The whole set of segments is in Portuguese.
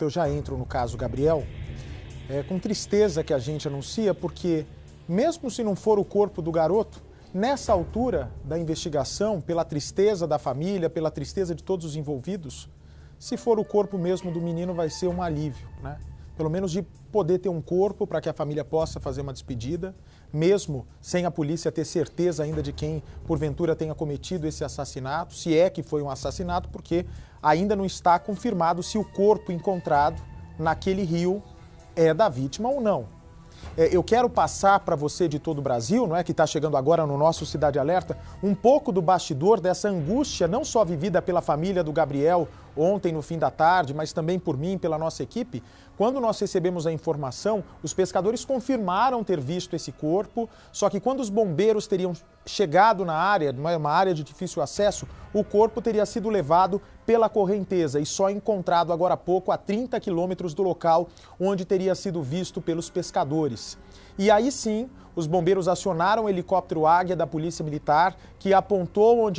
Eu já entro no caso Gabriel, é com tristeza que a gente anuncia, porque mesmo se não for o corpo do garoto, nessa altura da investigação, pela tristeza da família, pela tristeza de todos os envolvidos, se for o corpo mesmo do menino vai ser um alívio, né? Pelo menos de poder ter um corpo para que a família possa fazer uma despedida, mesmo sem a polícia ter certeza ainda de quem porventura tenha cometido esse assassinato, se é que foi um assassinato, porque ainda não está confirmado se o corpo encontrado naquele rio é da vítima ou não. Eu quero passar para você de todo o Brasil, não é, que está chegando agora no nosso Cidade Alerta, um pouco do bastidor dessa angústia, não só vivida pela família do Gabriel ontem no fim da tarde, mas também por mim, pela nossa equipe. Quando nós recebemos a informação, os pescadores confirmaram ter visto esse corpo, só que quando os bombeiros teriam chegado na área, uma área de difícil acesso, o corpo teria sido levado pela correnteza e só encontrado agora há pouco a 30 quilômetros do local onde teria sido visto pelos pescadores. E aí sim, os bombeiros acionaram o helicóptero Águia da Polícia Militar, que apontou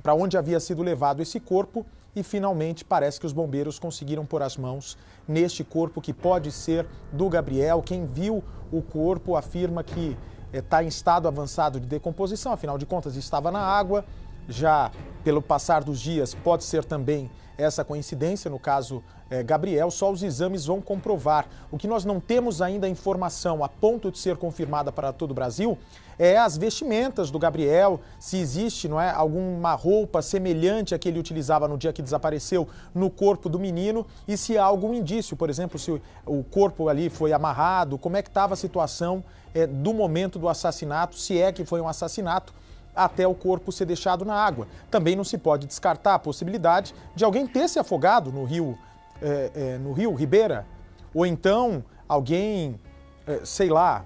para onde havia sido levado esse corpo, e finalmente parece que os bombeiros conseguiram pôr as mãos neste corpo que pode ser do Gabriel. Quem viu o corpo afirma que está em estado avançado de decomposição, afinal de contas estava na água. Já pelo passar dos dias pode ser também essa coincidência, no caso Gabriel, só os exames vão comprovar. O que nós não temos ainda informação a ponto de ser confirmada para todo o Brasil é as vestimentas do Gabriel, se existe, não é, alguma roupa semelhante à que ele utilizava no dia que desapareceu no corpo do menino, e se há algum indício, por exemplo, se o corpo ali foi amarrado, como é que estava a situação do momento do assassinato, se é que foi um assassinato, até o corpo ser deixado na água. Também não se pode descartar a possibilidade de alguém ter se afogado no rio Ribeira, ou então alguém, sei lá,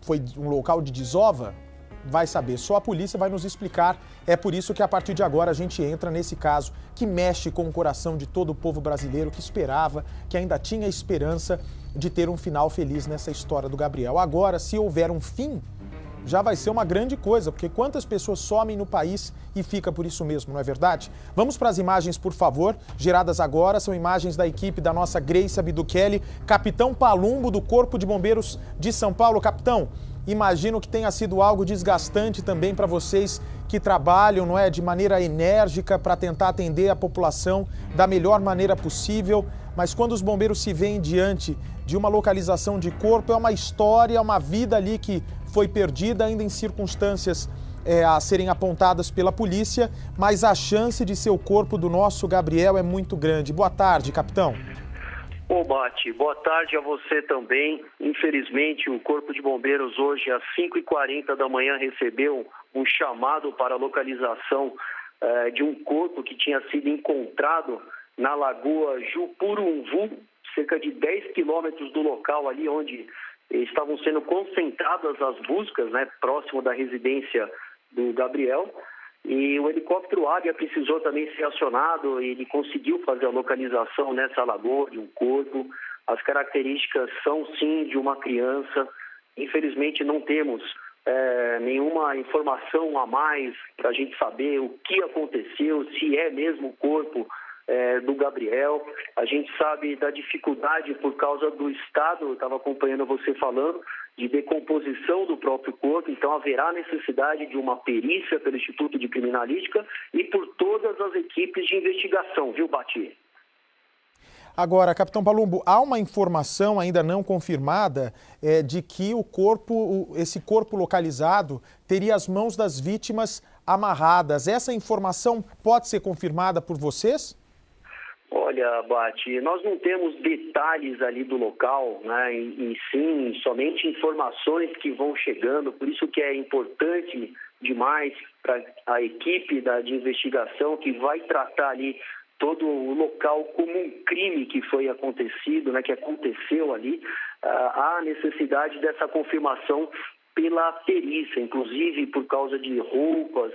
foi um local de desova, vai saber. Só a polícia vai nos explicar. É por isso que a partir de agora a gente entra nesse caso que mexe com o coração de todo o povo brasileiro que esperava, que ainda tinha esperança de ter um final feliz nessa história do Gabriel. Agora, se houver um fim, já vai ser uma grande coisa, porque quantas pessoas somem no país e fica por isso mesmo, não é verdade? Vamos para as imagens, por favor, geradas agora. São imagens da equipe da nossa Grace Abdukelli, capitão Palumbo do Corpo de Bombeiros de São Paulo. Capitão, imagino que tenha sido algo desgastante também para vocês que trabalham, não é, de maneira enérgica para tentar atender a população da melhor maneira possível, mas quando os bombeiros se veem diante de uma localização de corpo, é uma história, uma vida ali que foi perdida ainda em circunstâncias a serem apontadas pela polícia, mas a chance de ser o corpo do nosso Gabriel é muito grande. Boa tarde, capitão. Ô, Bate, boa tarde a você também. Infelizmente, o Corpo de Bombeiros hoje, às 5h40 da manhã, recebeu um chamado para a localização de um corpo que tinha sido encontrado na Lagoa Jupurunvu, cerca de 10 quilômetros do local ali onde estavam sendo concentradas as buscas, né, próximo da residência do Gabriel. E o helicóptero Águia precisou também ser acionado, ele conseguiu fazer a localização nessa lagoa de um corpo. As características são sim de uma criança. Infelizmente não temos nenhuma informação a mais para a gente saber o que aconteceu, se é mesmo o corpo do Gabriel. A gente sabe da dificuldade por causa do estado, eu estava acompanhando você falando, de decomposição do próprio corpo, então haverá necessidade de uma perícia pelo Instituto de Criminalística e por todas as equipes de investigação, viu, Bati? Agora, capitão Palumbo, há uma informação ainda não confirmada de que esse corpo localizado teria as mãos das vítimas amarradas. Essa informação pode ser confirmada por vocês? Olha, Bati, nós não temos detalhes ali do local, né? E sim, somente informações que vão chegando, por isso que é importante demais para a equipe de investigação que vai tratar ali todo o local como um crime que foi acontecido, né? Que aconteceu ali, há necessidade dessa confirmação pela perícia, inclusive por causa de roupas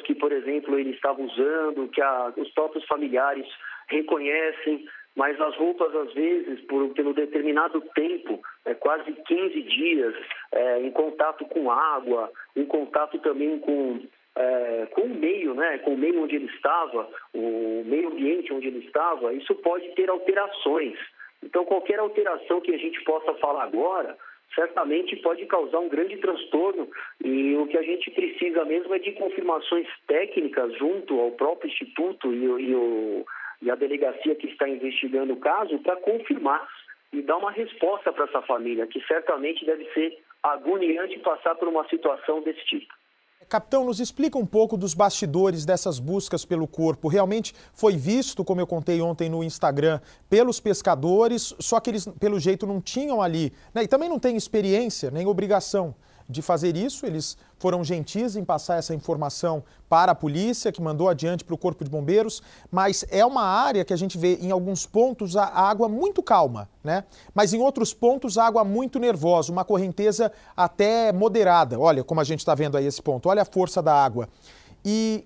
que, por exemplo, ele estava usando, que os próprios familiares reconhecem, mas as roupas, às vezes, pelo determinado tempo, quase 15 dias, em contato com água, em contato também com com o meio, né, com o meio onde ele estava, o meio ambiente onde ele estava, isso pode ter alterações. Então, qualquer alteração que a gente possa falar agora, certamente pode causar um grande transtorno, e o que a gente precisa mesmo é de confirmações técnicas junto ao próprio Instituto e a delegacia que está investigando o caso para confirmar e dar uma resposta para essa família, que certamente deve ser agoniante passar por uma situação desse tipo. Capitão, nos explica um pouco dos bastidores dessas buscas pelo corpo. Realmente foi visto, como eu contei ontem no Instagram, pelos pescadores, só que eles, pelo jeito, não tinham ali, né? E também não têm experiência nem obrigação de fazer isso. Eles foram gentis em passar essa informação para a polícia, que mandou adiante para o Corpo de Bombeiros, mas é uma área que a gente vê em alguns pontos a água muito calma, né? Mas em outros pontos a água muito nervosa, uma correnteza até moderada. Olha como a gente está vendo aí esse ponto, olha a força da água. E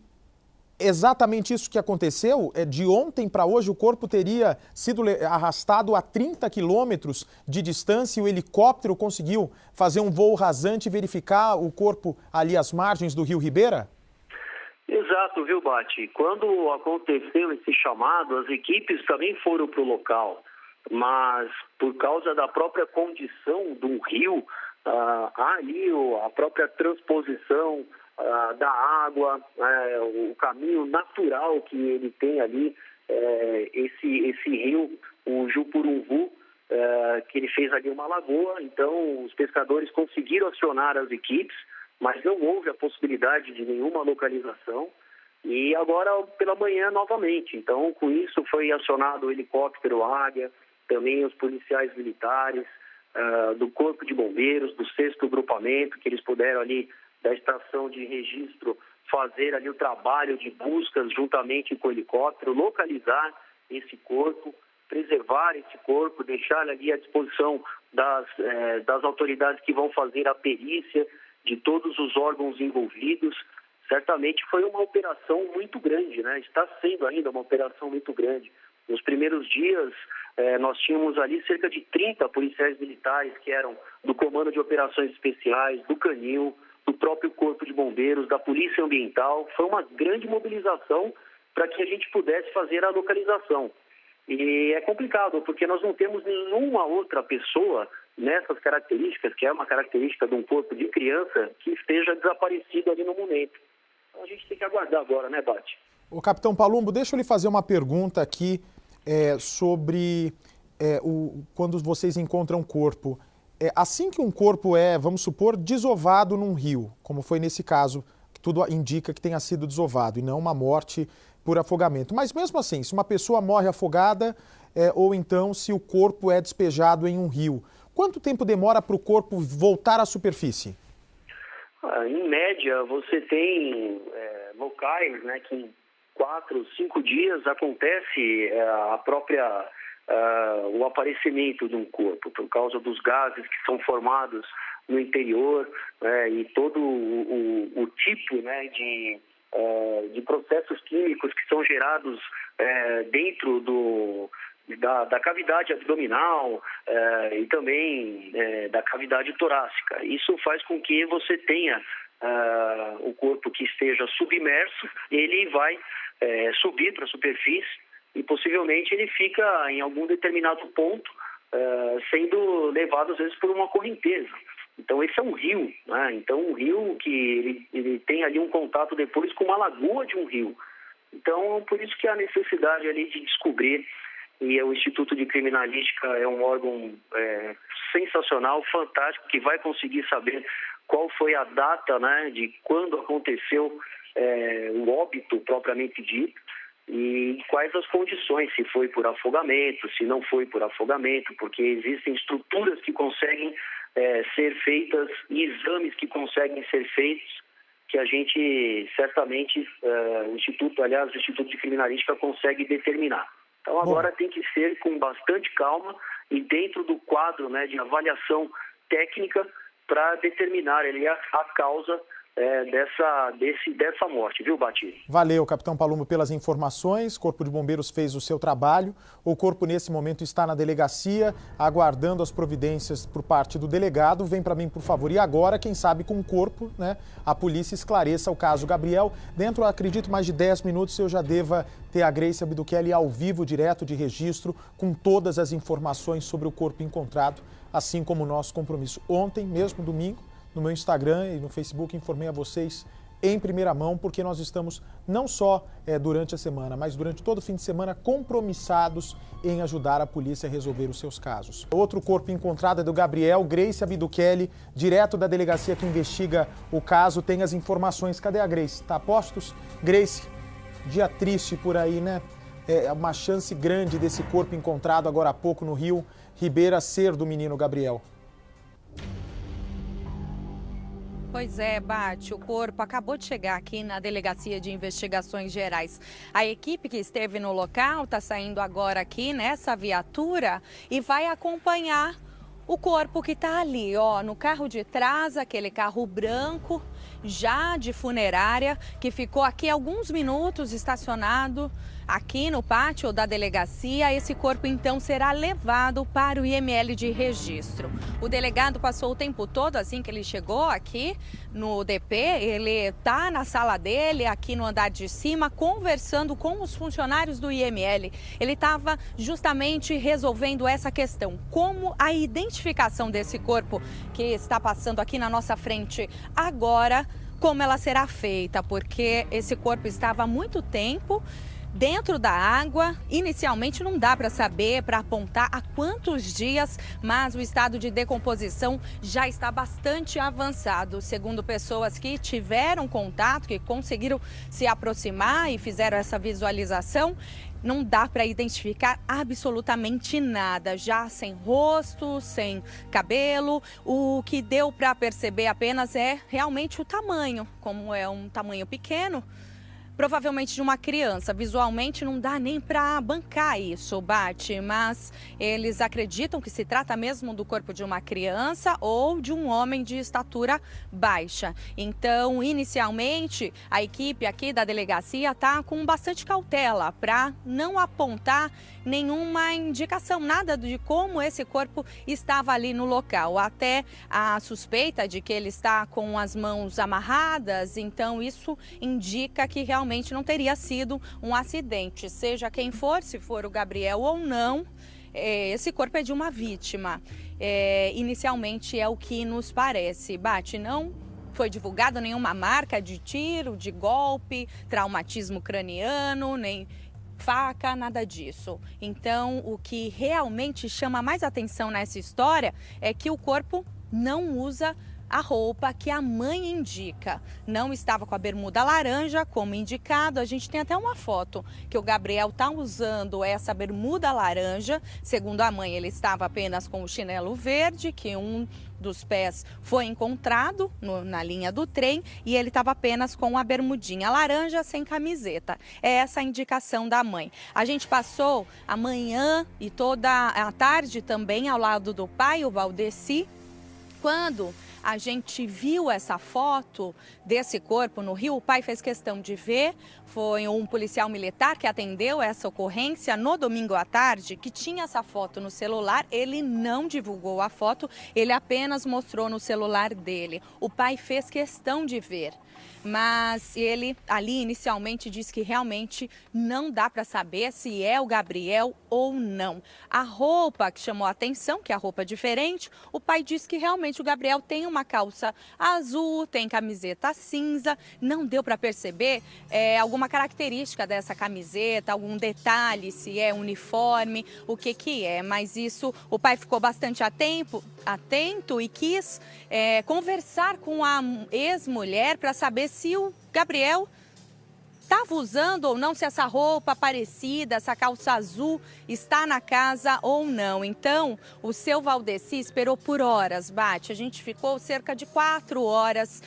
exatamente isso que aconteceu, de ontem para hoje o corpo teria sido arrastado a 30 quilômetros de distância e o helicóptero conseguiu fazer um voo rasante e verificar o corpo ali às margens do Rio Ribeira? Exato, viu, Bate? Quando aconteceu esse chamado, as equipes também foram para o local, mas por causa da própria condição do rio, há ali a própria transposição da água, o caminho natural que ele tem ali, esse rio, o Jupurunvu, que ele fez ali uma lagoa. Então os pescadores conseguiram acionar as equipes, mas não houve a possibilidade de nenhuma localização, e agora pela manhã novamente. Então com isso foi acionado o helicóptero Águia, também os policiais militares, do Corpo de Bombeiros, do 6º Grupamento, que eles puderam ali da estação de registro fazer ali o trabalho de buscas juntamente com o helicóptero, localizar esse corpo, preservar esse corpo, deixar ali à disposição das autoridades que vão fazer a perícia, de todos os órgãos envolvidos. Certamente foi uma operação muito grande, né? Está sendo ainda uma operação muito grande. Nos primeiros dias, nós tínhamos ali cerca de 30 policiais militares que eram do Comando de Operações Especiais, do Canil, do próprio Corpo de Bombeiros, da Polícia Ambiental. Foi uma grande mobilização para que a gente pudesse fazer a localização. E é complicado, porque nós não temos nenhuma outra pessoa nessas características, que é uma característica de um corpo de criança, que esteja desaparecido ali no momento. Então a gente tem que aguardar agora, né, Bate? Ô, Capitão Palumbo, deixa eu lhe fazer uma pergunta aqui sobre quando vocês encontram um corpo. Assim que um corpo vamos supor, desovado num rio, como foi nesse caso, tudo indica que tenha sido desovado e não uma morte por afogamento. Mas mesmo assim, se uma pessoa morre afogada ou então se o corpo é despejado em um rio, quanto tempo demora para o corpo voltar à superfície? Em média, você tem locais, né, que em 4, 5 dias acontece o aparecimento de um corpo, por causa dos gases que são formados no interior, e todo o tipo, né, de processos químicos que são gerados dentro da cavidade abdominal e também da cavidade torácica. Isso faz com que você tenha o corpo que esteja submerso, ele vai subir para a superfície e possivelmente ele fica em algum determinado ponto sendo levado às vezes por uma correnteza. Então esse é um rio, né? Então um rio que ele tem ali um contato depois com uma lagoa de um rio. Então por isso que há necessidade ali de descobrir, e o Instituto de Criminalística é um órgão sensacional, fantástico, que vai conseguir saber qual foi a data, né, de quando aconteceu o óbito propriamente dito e quais as condições, se foi por afogamento, se não foi por afogamento, porque existem estruturas que conseguem ser feitas e exames que conseguem ser feitos, que a gente certamente, o Instituto de Criminalística consegue determinar. Então agora tem que ser com bastante calma e dentro do quadro, né, de avaliação técnica para determinar ali a causa dessa morte, viu, Bati? Valeu, capitão Palumbo, pelas informações. O Corpo de Bombeiros fez o seu trabalho. O corpo, nesse momento, está na delegacia, aguardando as providências por parte do delegado. Vem para mim, por favor. E agora, quem sabe, com o corpo, né, a polícia esclareça o caso Gabriel. Dentro, acredito, mais de 10 minutos, eu já deva ter a Grace Abdukelli ao vivo, direto de registro, com todas as informações sobre o corpo encontrado, assim como o nosso compromisso. Ontem, mesmo domingo, no meu Instagram e no Facebook, informei a vocês em primeira mão, porque nós estamos não só durante a semana, mas durante todo o fim de semana compromissados em ajudar a polícia a resolver os seus casos. Outro corpo encontrado é do Gabriel. Grace Abdukelli, direto da delegacia que investiga o caso, tem as informações. Cadê a Grace? Tá a postos? Grace, dia triste por aí, né? É uma chance grande desse corpo encontrado agora há pouco no Rio Ribeira ser do menino Gabriel. Pois é, Bate, o corpo acabou de chegar aqui na Delegacia de Investigações Gerais. A equipe que esteve no local está saindo agora aqui nessa viatura e vai acompanhar o corpo que está ali, ó, no carro de trás, aquele carro branco, já de funerária, que ficou aqui alguns minutos estacionado aqui no pátio da delegacia. Esse corpo então será levado para o IML de registro. O delegado passou o tempo todo, assim que ele chegou aqui no DP, ele está na sala dele, aqui no andar de cima, conversando com os funcionários do IML. Ele estava justamente resolvendo essa questão, como a identificação desse corpo que está passando aqui na nossa frente agora, como ela será feita, porque esse corpo estava há muito tempo dentro da água. Inicialmente não dá para saber, para apontar há quantos dias, mas o estado de decomposição já está bastante avançado. Segundo pessoas que tiveram contato, que conseguiram se aproximar e fizeram essa visualização, não dá para identificar absolutamente nada, já sem rosto, sem cabelo. O que deu para perceber apenas é realmente o tamanho, como é um tamanho pequeno, provavelmente de uma criança. Visualmente não dá nem para bancar isso, Bate, mas eles acreditam que se trata mesmo do corpo de uma criança ou de um homem de estatura baixa. Então, inicialmente, a equipe aqui da delegacia está com bastante cautela para não apontar nenhuma indicação, nada de como esse corpo estava ali no local. Até a suspeita de que ele está com as mãos amarradas, então isso indica que realmente não teria sido um acidente, seja quem for, se for o Gabriel ou não. Esse corpo é de uma vítima. Inicialmente é o que nos parece. Bate, não foi divulgada nenhuma marca de tiro, de golpe, traumatismo craniano, nem faca, nada disso. Então, o que realmente chama mais atenção nessa história é que o corpo não usa a roupa que a mãe indica. Não estava com a bermuda laranja, como indicado. A gente tem até uma foto que o Gabriel está usando essa bermuda laranja. Segundo a mãe, ele estava apenas com o chinelo verde, que um dos pés foi encontrado na linha do trem, e ele estava apenas com a bermudinha laranja, sem camiseta. É essa a indicação da mãe. A gente passou a manhã e toda a tarde também ao lado do pai, o Valdeci. Quando a gente viu essa foto desse corpo no Rio, o pai fez questão de ver. Foi um policial militar que atendeu essa ocorrência no domingo à tarde, que tinha essa foto no celular. Ele não divulgou a foto, ele apenas mostrou no celular dele. O pai fez questão de ver, mas ele ali inicialmente disse que realmente não dá para saber se é o Gabriel ou não. A roupa que chamou a atenção, que é a roupa diferente, o pai disse que realmente o Gabriel tem uma calça azul, tem camiseta cinza. Não deu para perceber alguma característica dessa camiseta, algum detalhe, se é uniforme, o que é. Mas isso, o pai ficou bastante atento e quis conversar com a ex-mulher para saber se o Gabriel estava usando ou não, se essa roupa parecida, essa calça azul está na casa ou não. Então, o seu Valdeci esperou por horas, Bate. A gente ficou cerca de 4 horas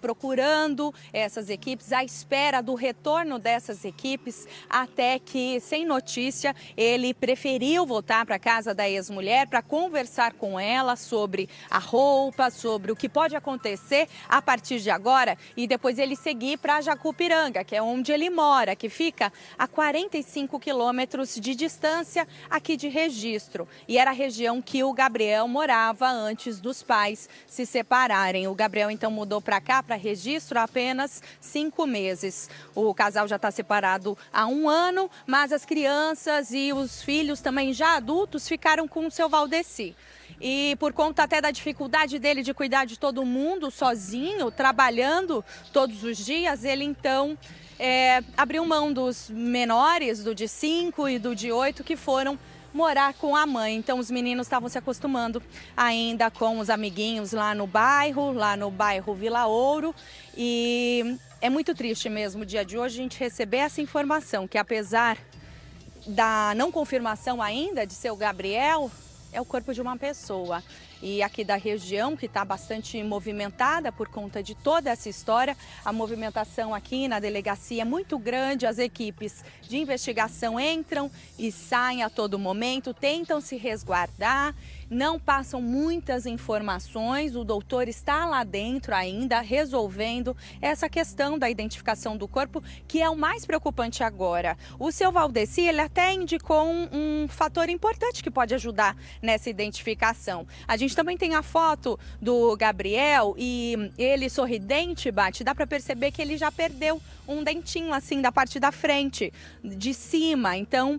procurando essas equipes, à espera do retorno dessas equipes, até que, sem notícia, ele preferiu voltar para a casa da ex-mulher para conversar com ela sobre a roupa, sobre o que pode acontecer a partir de agora e depois ele seguir para Jacupiranga, que é onde ele mora, que fica a 45 quilômetros de distância aqui de Registro. E era a região que o Gabriel morava antes dos pais se separarem. O Gabriel então mudou para cá, para Registro, há apenas 5 meses. O casal já está separado há 1 ano, mas as crianças e os filhos também já adultos ficaram com o seu Valdeci. E por conta até da dificuldade dele de cuidar de todo mundo sozinho, trabalhando todos os dias, ele então abriu mão dos menores, do de 5 e do de 8, que foram morar com a mãe. Então os meninos estavam se acostumando ainda com os amiguinhos lá no bairro Vila Ouro. E é muito triste mesmo o dia de hoje a gente receber essa informação, que apesar da não confirmação ainda de ser o Gabriel, é o corpo de uma pessoa. E aqui da região, que está bastante movimentada por conta de toda essa história, a movimentação aqui na delegacia é muito grande, as equipes de investigação entram e saem a todo momento, tentam se resguardar, não passam muitas informações, o doutor está lá dentro ainda resolvendo essa questão da identificação do corpo, que é o mais preocupante agora. O seu Valdeci, ele até indicou um fator importante que pode ajudar nessa identificação. A gente também tem a foto do Gabriel e ele sorridente, Bate, dá para perceber que ele já perdeu um dentinho assim da parte da frente, de cima. Então,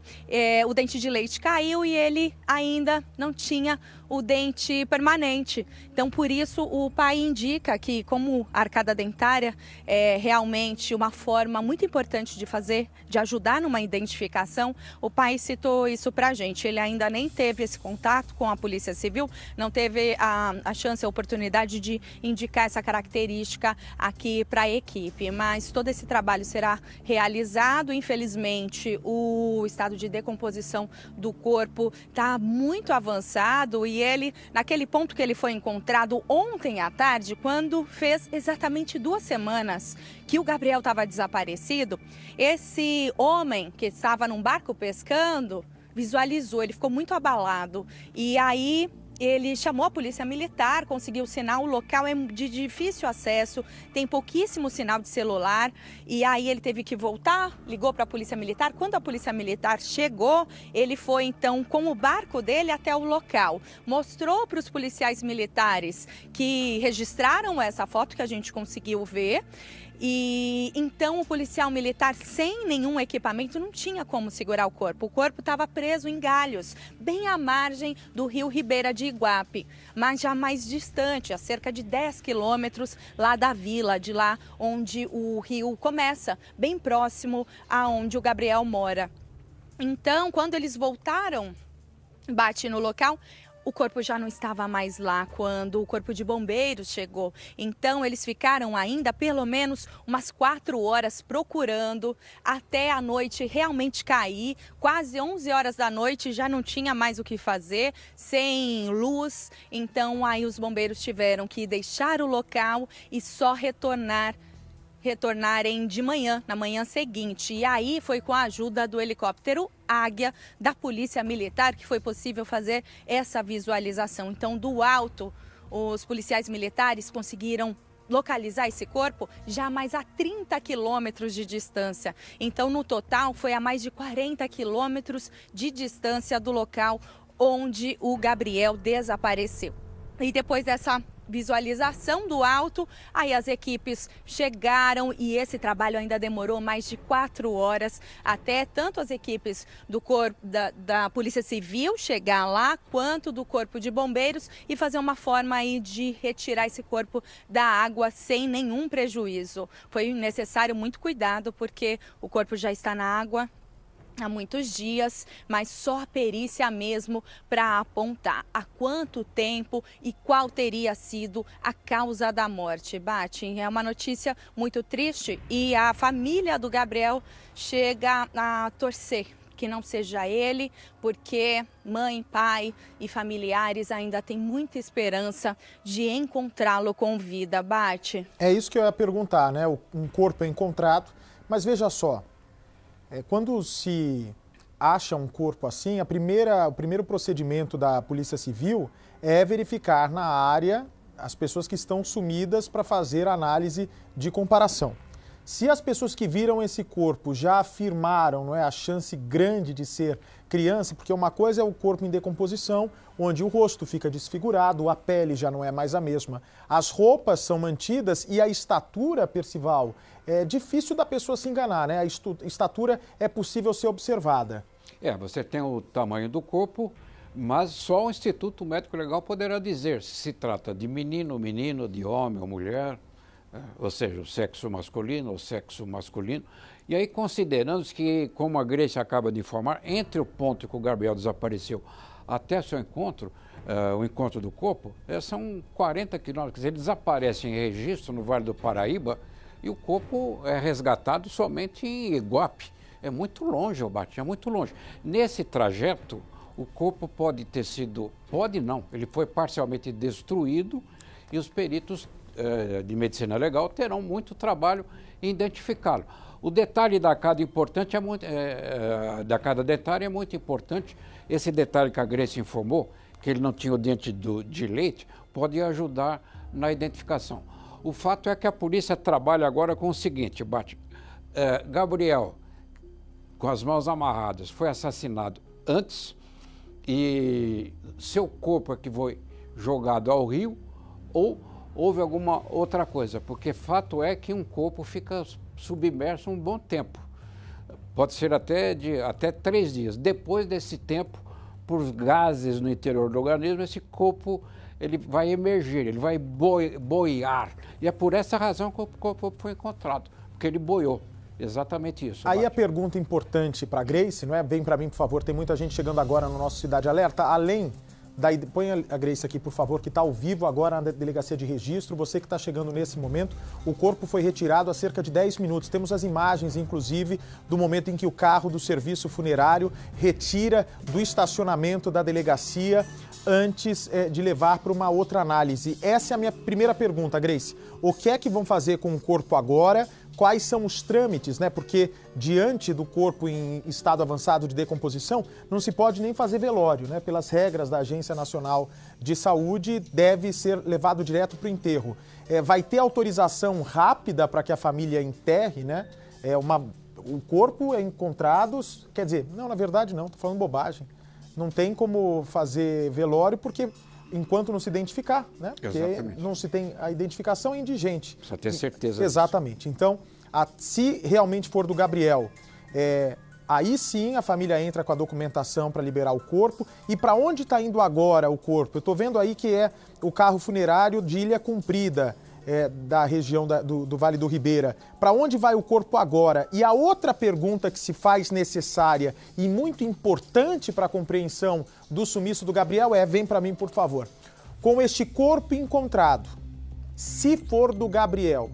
o dente de leite caiu e ele ainda não tinha o dente permanente. Então, por isso, o pai indica que, como a arcada dentária é realmente uma forma muito importante de ajudar numa identificação, o pai citou isso pra gente. Ele ainda nem teve esse contato com a Polícia Civil, não teve a chance, a oportunidade de indicar essa característica aqui para a equipe, mas todo esse trabalho será realizado. Infelizmente, o estado de decomposição do corpo está muito avançado e ele, naquele ponto que ele foi encontrado ontem à tarde, quando fez exatamente 2 semanas que o Gabriel estava desaparecido, esse homem que estava num barco pescando visualizou, ele ficou muito abalado e aí ele chamou a polícia militar, conseguiu sinal, o local é de difícil acesso, tem pouquíssimo sinal de celular e aí ele teve que voltar, ligou para a polícia militar. Quando a polícia militar chegou, ele foi então com o barco dele até o local, mostrou para os policiais militares que registraram essa foto que a gente conseguiu ver. E então o policial militar, sem nenhum equipamento, não tinha como segurar o corpo. O corpo estava preso em galhos, bem à margem do rio Ribeira de Iguape, mas já mais distante, a cerca de 10 quilômetros lá da vila, de lá onde o rio começa, bem próximo aonde o Gabriel mora. Então, quando eles voltaram, Bate no local, o corpo já não estava mais lá quando o corpo de bombeiros chegou. Então, eles ficaram ainda pelo menos umas 4 horas procurando até a noite realmente cair. Quase 11 horas da noite já não tinha mais o que fazer, sem luz. Então, aí os bombeiros tiveram que deixar o local e só retornarem de manhã, na manhã seguinte. E aí foi com a ajuda do helicóptero Águia da Polícia Militar que foi possível fazer essa visualização. Então, do alto, os policiais militares conseguiram localizar esse corpo já mais a 30 quilômetros de distância. Então, no total, foi a mais de 40 quilômetros de distância do local onde o Gabriel desapareceu. E depois dessa visualização do alto, aí as equipes chegaram e esse trabalho ainda demorou mais de 4 horas até tanto as equipes do corpo da Polícia Civil chegar lá, quanto do Corpo de Bombeiros e fazer uma forma aí de retirar esse corpo da água sem nenhum prejuízo. Foi necessário muito cuidado porque o corpo já está na água há muitos dias, mas só a perícia mesmo para apontar há quanto tempo e qual teria sido a causa da morte. Bate, é uma notícia muito triste e a família do Gabriel chega a torcer que não seja ele, porque mãe, pai e familiares ainda têm muita esperança de encontrá-lo com vida. Bate. É isso que eu ia perguntar, né? Um corpo é encontrado, mas veja só, quando se acha um corpo assim, o primeiro procedimento da Polícia Civil é verificar na área as pessoas que estão sumidas para fazer análise de comparação. Se as pessoas que viram esse corpo já afirmaram, não é, a chance grande de ser criança, porque uma coisa é o corpo em decomposição, onde o rosto fica desfigurado, a pele já não é mais a mesma, as roupas são mantidas e a estatura, Percival, é difícil da pessoa se enganar, né? A estatura é possível ser observada. Você tem o tamanho do corpo, mas só o Instituto Médico Legal poderá dizer se se trata de menino, de homem ou mulher, ou seja, o sexo masculino ou sexo masculino. E aí, considerando que, como a Grace acaba de informar, entre o ponto que o Gabriel desapareceu até seu encontro, o encontro do corpo, são 40 quilômetros. Ele desaparece em Registro, no Vale do Paraíba, e o corpo é resgatado somente em Iguape. É muito longe, Bate, é muito longe. Nesse trajeto, o corpo pode ter sido... Pode não, ele foi parcialmente destruído e os peritos de medicina legal terão muito trabalho em identificá-lo. O detalhe da cada importante da cada dentária é muito importante. Esse detalhe que a Grace informou, que ele não tinha o dente de leite, pode ajudar na identificação. O fato é que a polícia trabalha agora com o seguinte, Bate. Gabriel, com as mãos amarradas, foi assassinado antes e seu corpo é que foi jogado ao rio ou houve alguma outra coisa, porque fato é que um corpo fica submerso um bom tempo. Pode ser até 3 dias. Depois desse tempo, por gases no interior do organismo, esse corpo ele vai emergir, ele vai boiar. E é por essa razão que o corpo foi encontrado, porque ele boiou. Exatamente isso. Aí a pergunta importante para a Grace, não é? Vem para mim, por favor, tem muita gente chegando agora no nosso Cidade Alerta, além... Põe a Grace aqui, por favor, que está ao vivo agora na delegacia de registro. Você que está chegando nesse momento, o corpo foi retirado há cerca de 10 minutos. Temos as imagens, inclusive, do momento em que o carro do serviço funerário retira do estacionamento da delegacia antes de levar para uma outra análise. Essa é a minha primeira pergunta, Grace. O que é que vão fazer com o corpo agora? Quais são os trâmites, né? Porque diante do corpo em estado avançado de decomposição, não se pode nem fazer velório, né? Pelas regras da Agência Nacional de Saúde, deve ser levado direto para o enterro. Vai ter autorização rápida para que a família enterre, né? O corpo é encontrado, quer dizer, não, na verdade não, estou falando bobagem. Não tem como fazer velório porque... enquanto não se identificar, né? Porque exatamente. Não se tem a identificação é indigente. Precisa ter certeza exatamente. Disso. Então, se realmente for do Gabriel, aí sim a família entra com a documentação para liberar o corpo. E para onde está indo agora o corpo? Eu estou vendo aí que é o carro funerário de Ilha Comprida, da região do Vale do Ribeira. Para onde vai o corpo agora? E a outra pergunta que se faz necessária e muito importante para a compreensão do sumiço do Gabriel vem para mim, por favor. Com este corpo encontrado, se for do Gabriel,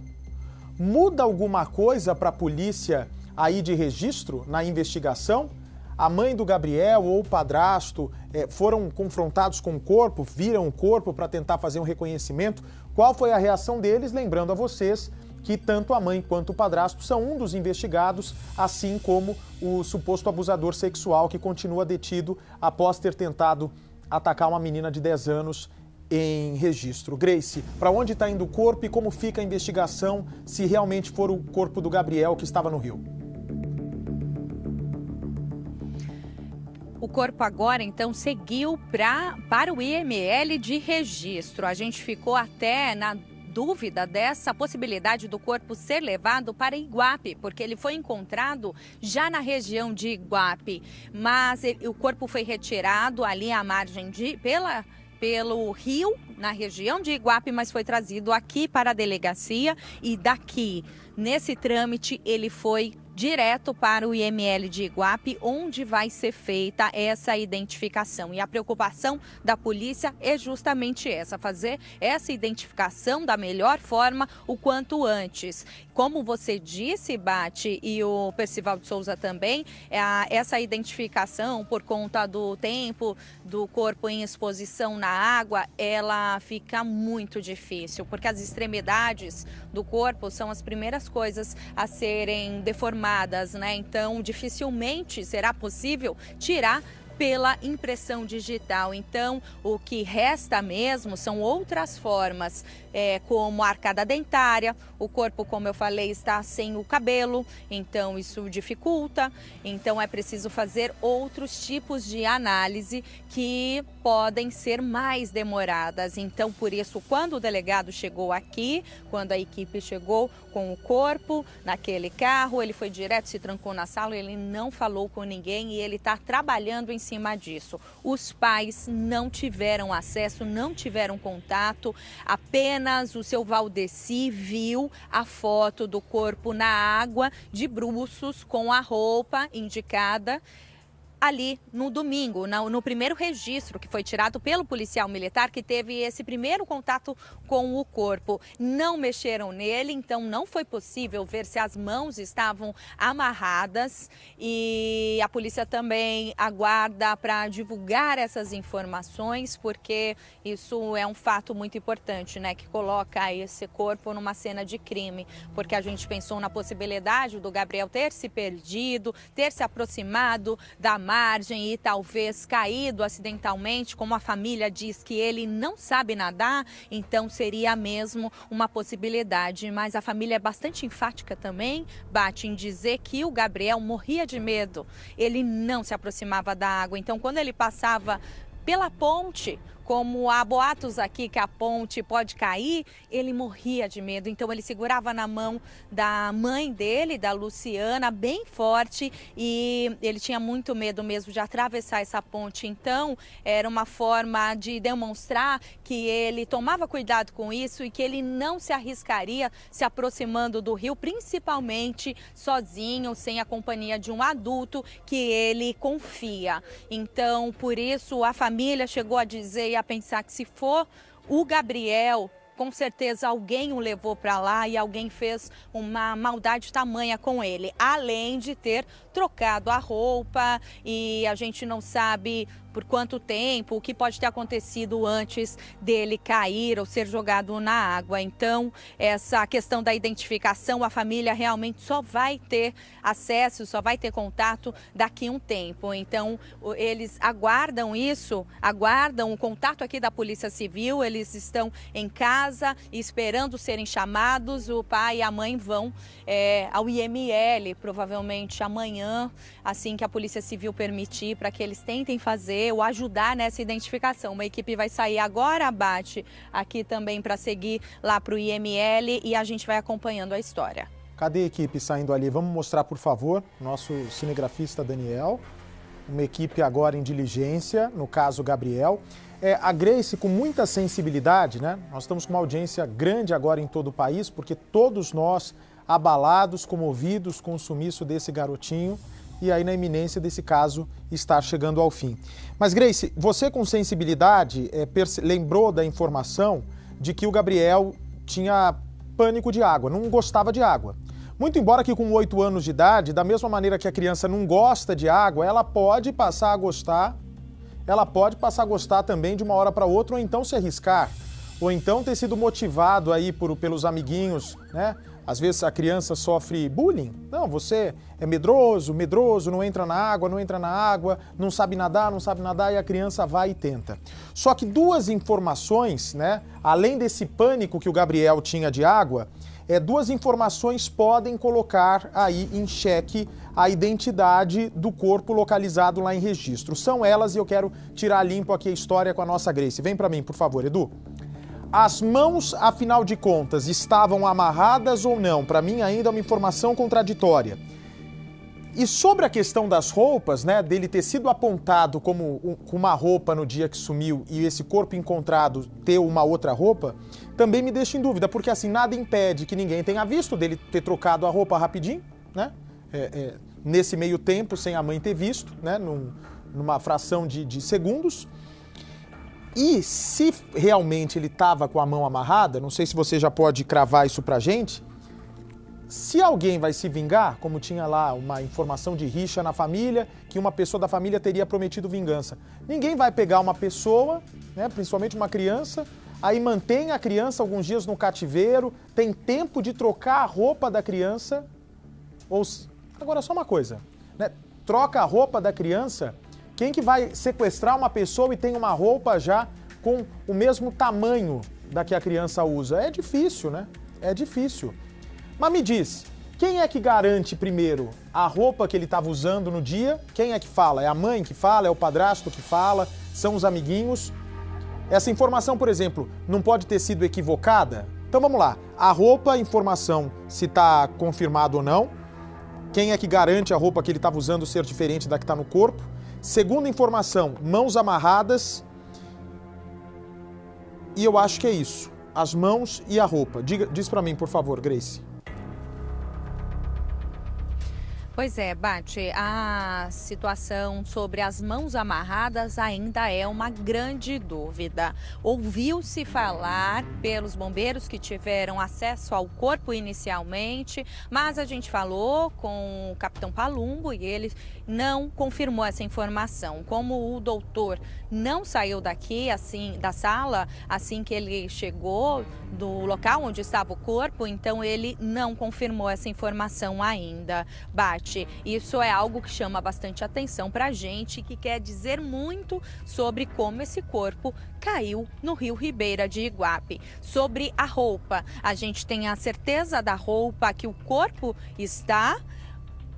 muda alguma coisa para a polícia aí de registro na investigação? A mãe do Gabriel ou o padrasto foram confrontados com o corpo, viram o corpo para tentar fazer um reconhecimento. Qual foi a reação deles? Lembrando a vocês que tanto a mãe quanto o padrasto são um dos investigados, assim como o suposto abusador sexual que continua detido após ter tentado atacar uma menina de 10 anos em registro. Grace, para onde está indo o corpo e como fica a investigação se realmente for o corpo do Gabriel que estava no rio? O corpo agora, então, seguiu para o IML de registro. A gente ficou até na dúvida dessa possibilidade do corpo ser levado para Iguape, porque ele foi encontrado já na região de Iguape. Mas o corpo foi retirado ali à margem pelo rio, na região de Iguape, mas foi trazido aqui para a delegacia e daqui, nesse trâmite, ele foi direto para o IML de Iguape, onde vai ser feita essa identificação. E a preocupação da polícia é justamente essa, fazer essa identificação da melhor forma o quanto antes. Como você disse, Bate, e o Percival de Souza também, essa identificação por conta do tempo do corpo em exposição na água, ela fica muito difícil, porque as extremidades do corpo são as primeiras coisas a serem deformadas, né? Então, dificilmente será possível tirar pela impressão digital. Então, o que resta mesmo são outras formas, como a arcada dentária. O corpo, como eu falei, está sem o cabelo, então isso dificulta. Então, é preciso fazer outros tipos de análise que podem ser mais demoradas. Então, por isso, quando o delegado chegou aqui, quando a equipe chegou com o corpo naquele carro, ele foi direto, se trancou na sala, ele não falou com ninguém e ele está trabalhando em cima disso. Os pais não tiveram acesso, não tiveram contato, apenas o seu Valdeci viu a foto do corpo na água, de bruços, com a roupa indicada ali no domingo, no primeiro registro que foi tirado pelo policial militar que teve esse primeiro contato com o corpo. Não mexeram nele, então não foi possível ver se as mãos estavam amarradas e a polícia também aguarda para divulgar essas informações, porque isso é um fato muito importante, né, que coloca esse corpo numa cena de crime, porque a gente pensou na possibilidade do Gabriel ter se perdido, ter se aproximado da margem e talvez caído acidentalmente, como a família diz que ele não sabe nadar, então seria mesmo uma possibilidade. Mas a família é bastante enfática também, Bate, em dizer que o Gabriel morria de medo, ele não se aproximava da água, então quando ele passava pela ponte, como há boatos aqui que a ponte pode cair, ele morria de medo. Então ele segurava na mão da mãe dele, da Luciana, bem forte, e ele tinha muito medo mesmo de atravessar essa ponte. Então era uma forma de demonstrar que ele tomava cuidado com isso e que ele não se arriscaria se aproximando do rio, principalmente sozinho, sem a companhia de um adulto que ele confia. Então, por isso, a família chegou a dizer, a pensar que se for o Gabriel, com certeza alguém o levou para lá e alguém fez uma maldade tamanha com ele, além de ter trocado a roupa, e a gente não sabe por quanto tempo, o que pode ter acontecido antes dele cair ou ser jogado na água. Então, essa questão da identificação, a família realmente só vai ter acesso, só vai ter contato daqui a um tempo. Então, eles aguardam isso, aguardam o contato aqui da Polícia Civil, eles estão em casa esperando serem chamados, o pai e a mãe vão ao IML, provavelmente amanhã, assim que a Polícia Civil permitir, para que eles tentem fazer ou ajudar nessa identificação. Uma equipe vai sair agora, Bate, aqui também para seguir lá para o IML e a gente vai acompanhando a história. Cadê a equipe saindo ali? Vamos mostrar, por favor, nosso cinegrafista Daniel. Uma equipe agora em diligência, no caso Gabriel. A Grace, com muita sensibilidade, né? Nós estamos com uma audiência grande agora em todo o país, porque todos nós abalados, comovidos com o sumiço desse garotinho e aí na iminência desse caso estar chegando ao fim. Mas Grace, você com sensibilidade lembrou da informação de que o Gabriel tinha pânico de água, não gostava de água. Muito embora que com 8 anos de idade, da mesma maneira que a criança não gosta de água, ela pode passar a gostar também de uma hora para outra, ou então se arriscar, ou então ter sido motivado aí pelos amiguinhos, né? Às vezes a criança sofre bullying. Não, você é medroso, não entra na água, não sabe nadar e a criança vai e tenta. Só que duas informações, né? Além desse pânico que o Gabriel tinha de água, duas informações podem colocar aí em xeque a identidade do corpo localizado lá em registro. São elas e eu quero tirar limpo aqui a história com a nossa Grace. Vem para mim, por favor, Edu. As mãos, afinal de contas, estavam amarradas ou não? Para mim ainda é uma informação contraditória. E sobre a questão das roupas, né, dele ter sido apontado como com uma roupa no dia que sumiu e esse corpo encontrado ter uma outra roupa, também me deixa em dúvida, porque assim, nada impede que ninguém tenha visto dele ter trocado a roupa rapidinho, né? nesse meio tempo, sem a mãe ter visto, né, numa fração de segundos. E se realmente ele estava com a mão amarrada, não sei se você já pode cravar isso pra gente, se alguém vai se vingar, como tinha lá uma informação de rixa na família, que uma pessoa da família teria prometido vingança. Ninguém vai pegar uma pessoa, né, principalmente uma criança, aí mantém a criança alguns dias no cativeiro, tem tempo de trocar a roupa da criança. Agora, só uma coisa, né? Troca a roupa da criança, quem que vai sequestrar uma pessoa e tem uma roupa já com o mesmo tamanho da que a criança usa? É difícil, né? É difícil. Mas me diz, quem é que garante primeiro a roupa que ele estava usando no dia? Quem é que fala? É a mãe que fala? É o padrasto que fala? São os amiguinhos? Essa informação, por exemplo, não pode ter sido equivocada? Então vamos lá. A roupa, a informação se está confirmado ou não. Quem é que garante a roupa que ele estava usando ser diferente da que está no corpo? Segunda informação, mãos amarradas. E eu acho que é isso. As mãos e a roupa. Diz para mim, por favor, Grace. Pois é, Bate, a situação sobre as mãos amarradas ainda é uma grande dúvida. Ouviu-se falar pelos bombeiros que tiveram acesso ao corpo inicialmente, mas a gente falou com o capitão Palumbo e ele não confirmou essa informação. Como o doutor não saiu daqui, da sala, assim que ele chegou do local onde estava o corpo, então ele não confirmou essa informação ainda. Bate. Isso é algo que chama bastante atenção para a gente, que quer dizer muito sobre como esse corpo caiu no Rio Ribeira de Iguape. Sobre a roupa, a gente tem a certeza da roupa que o corpo está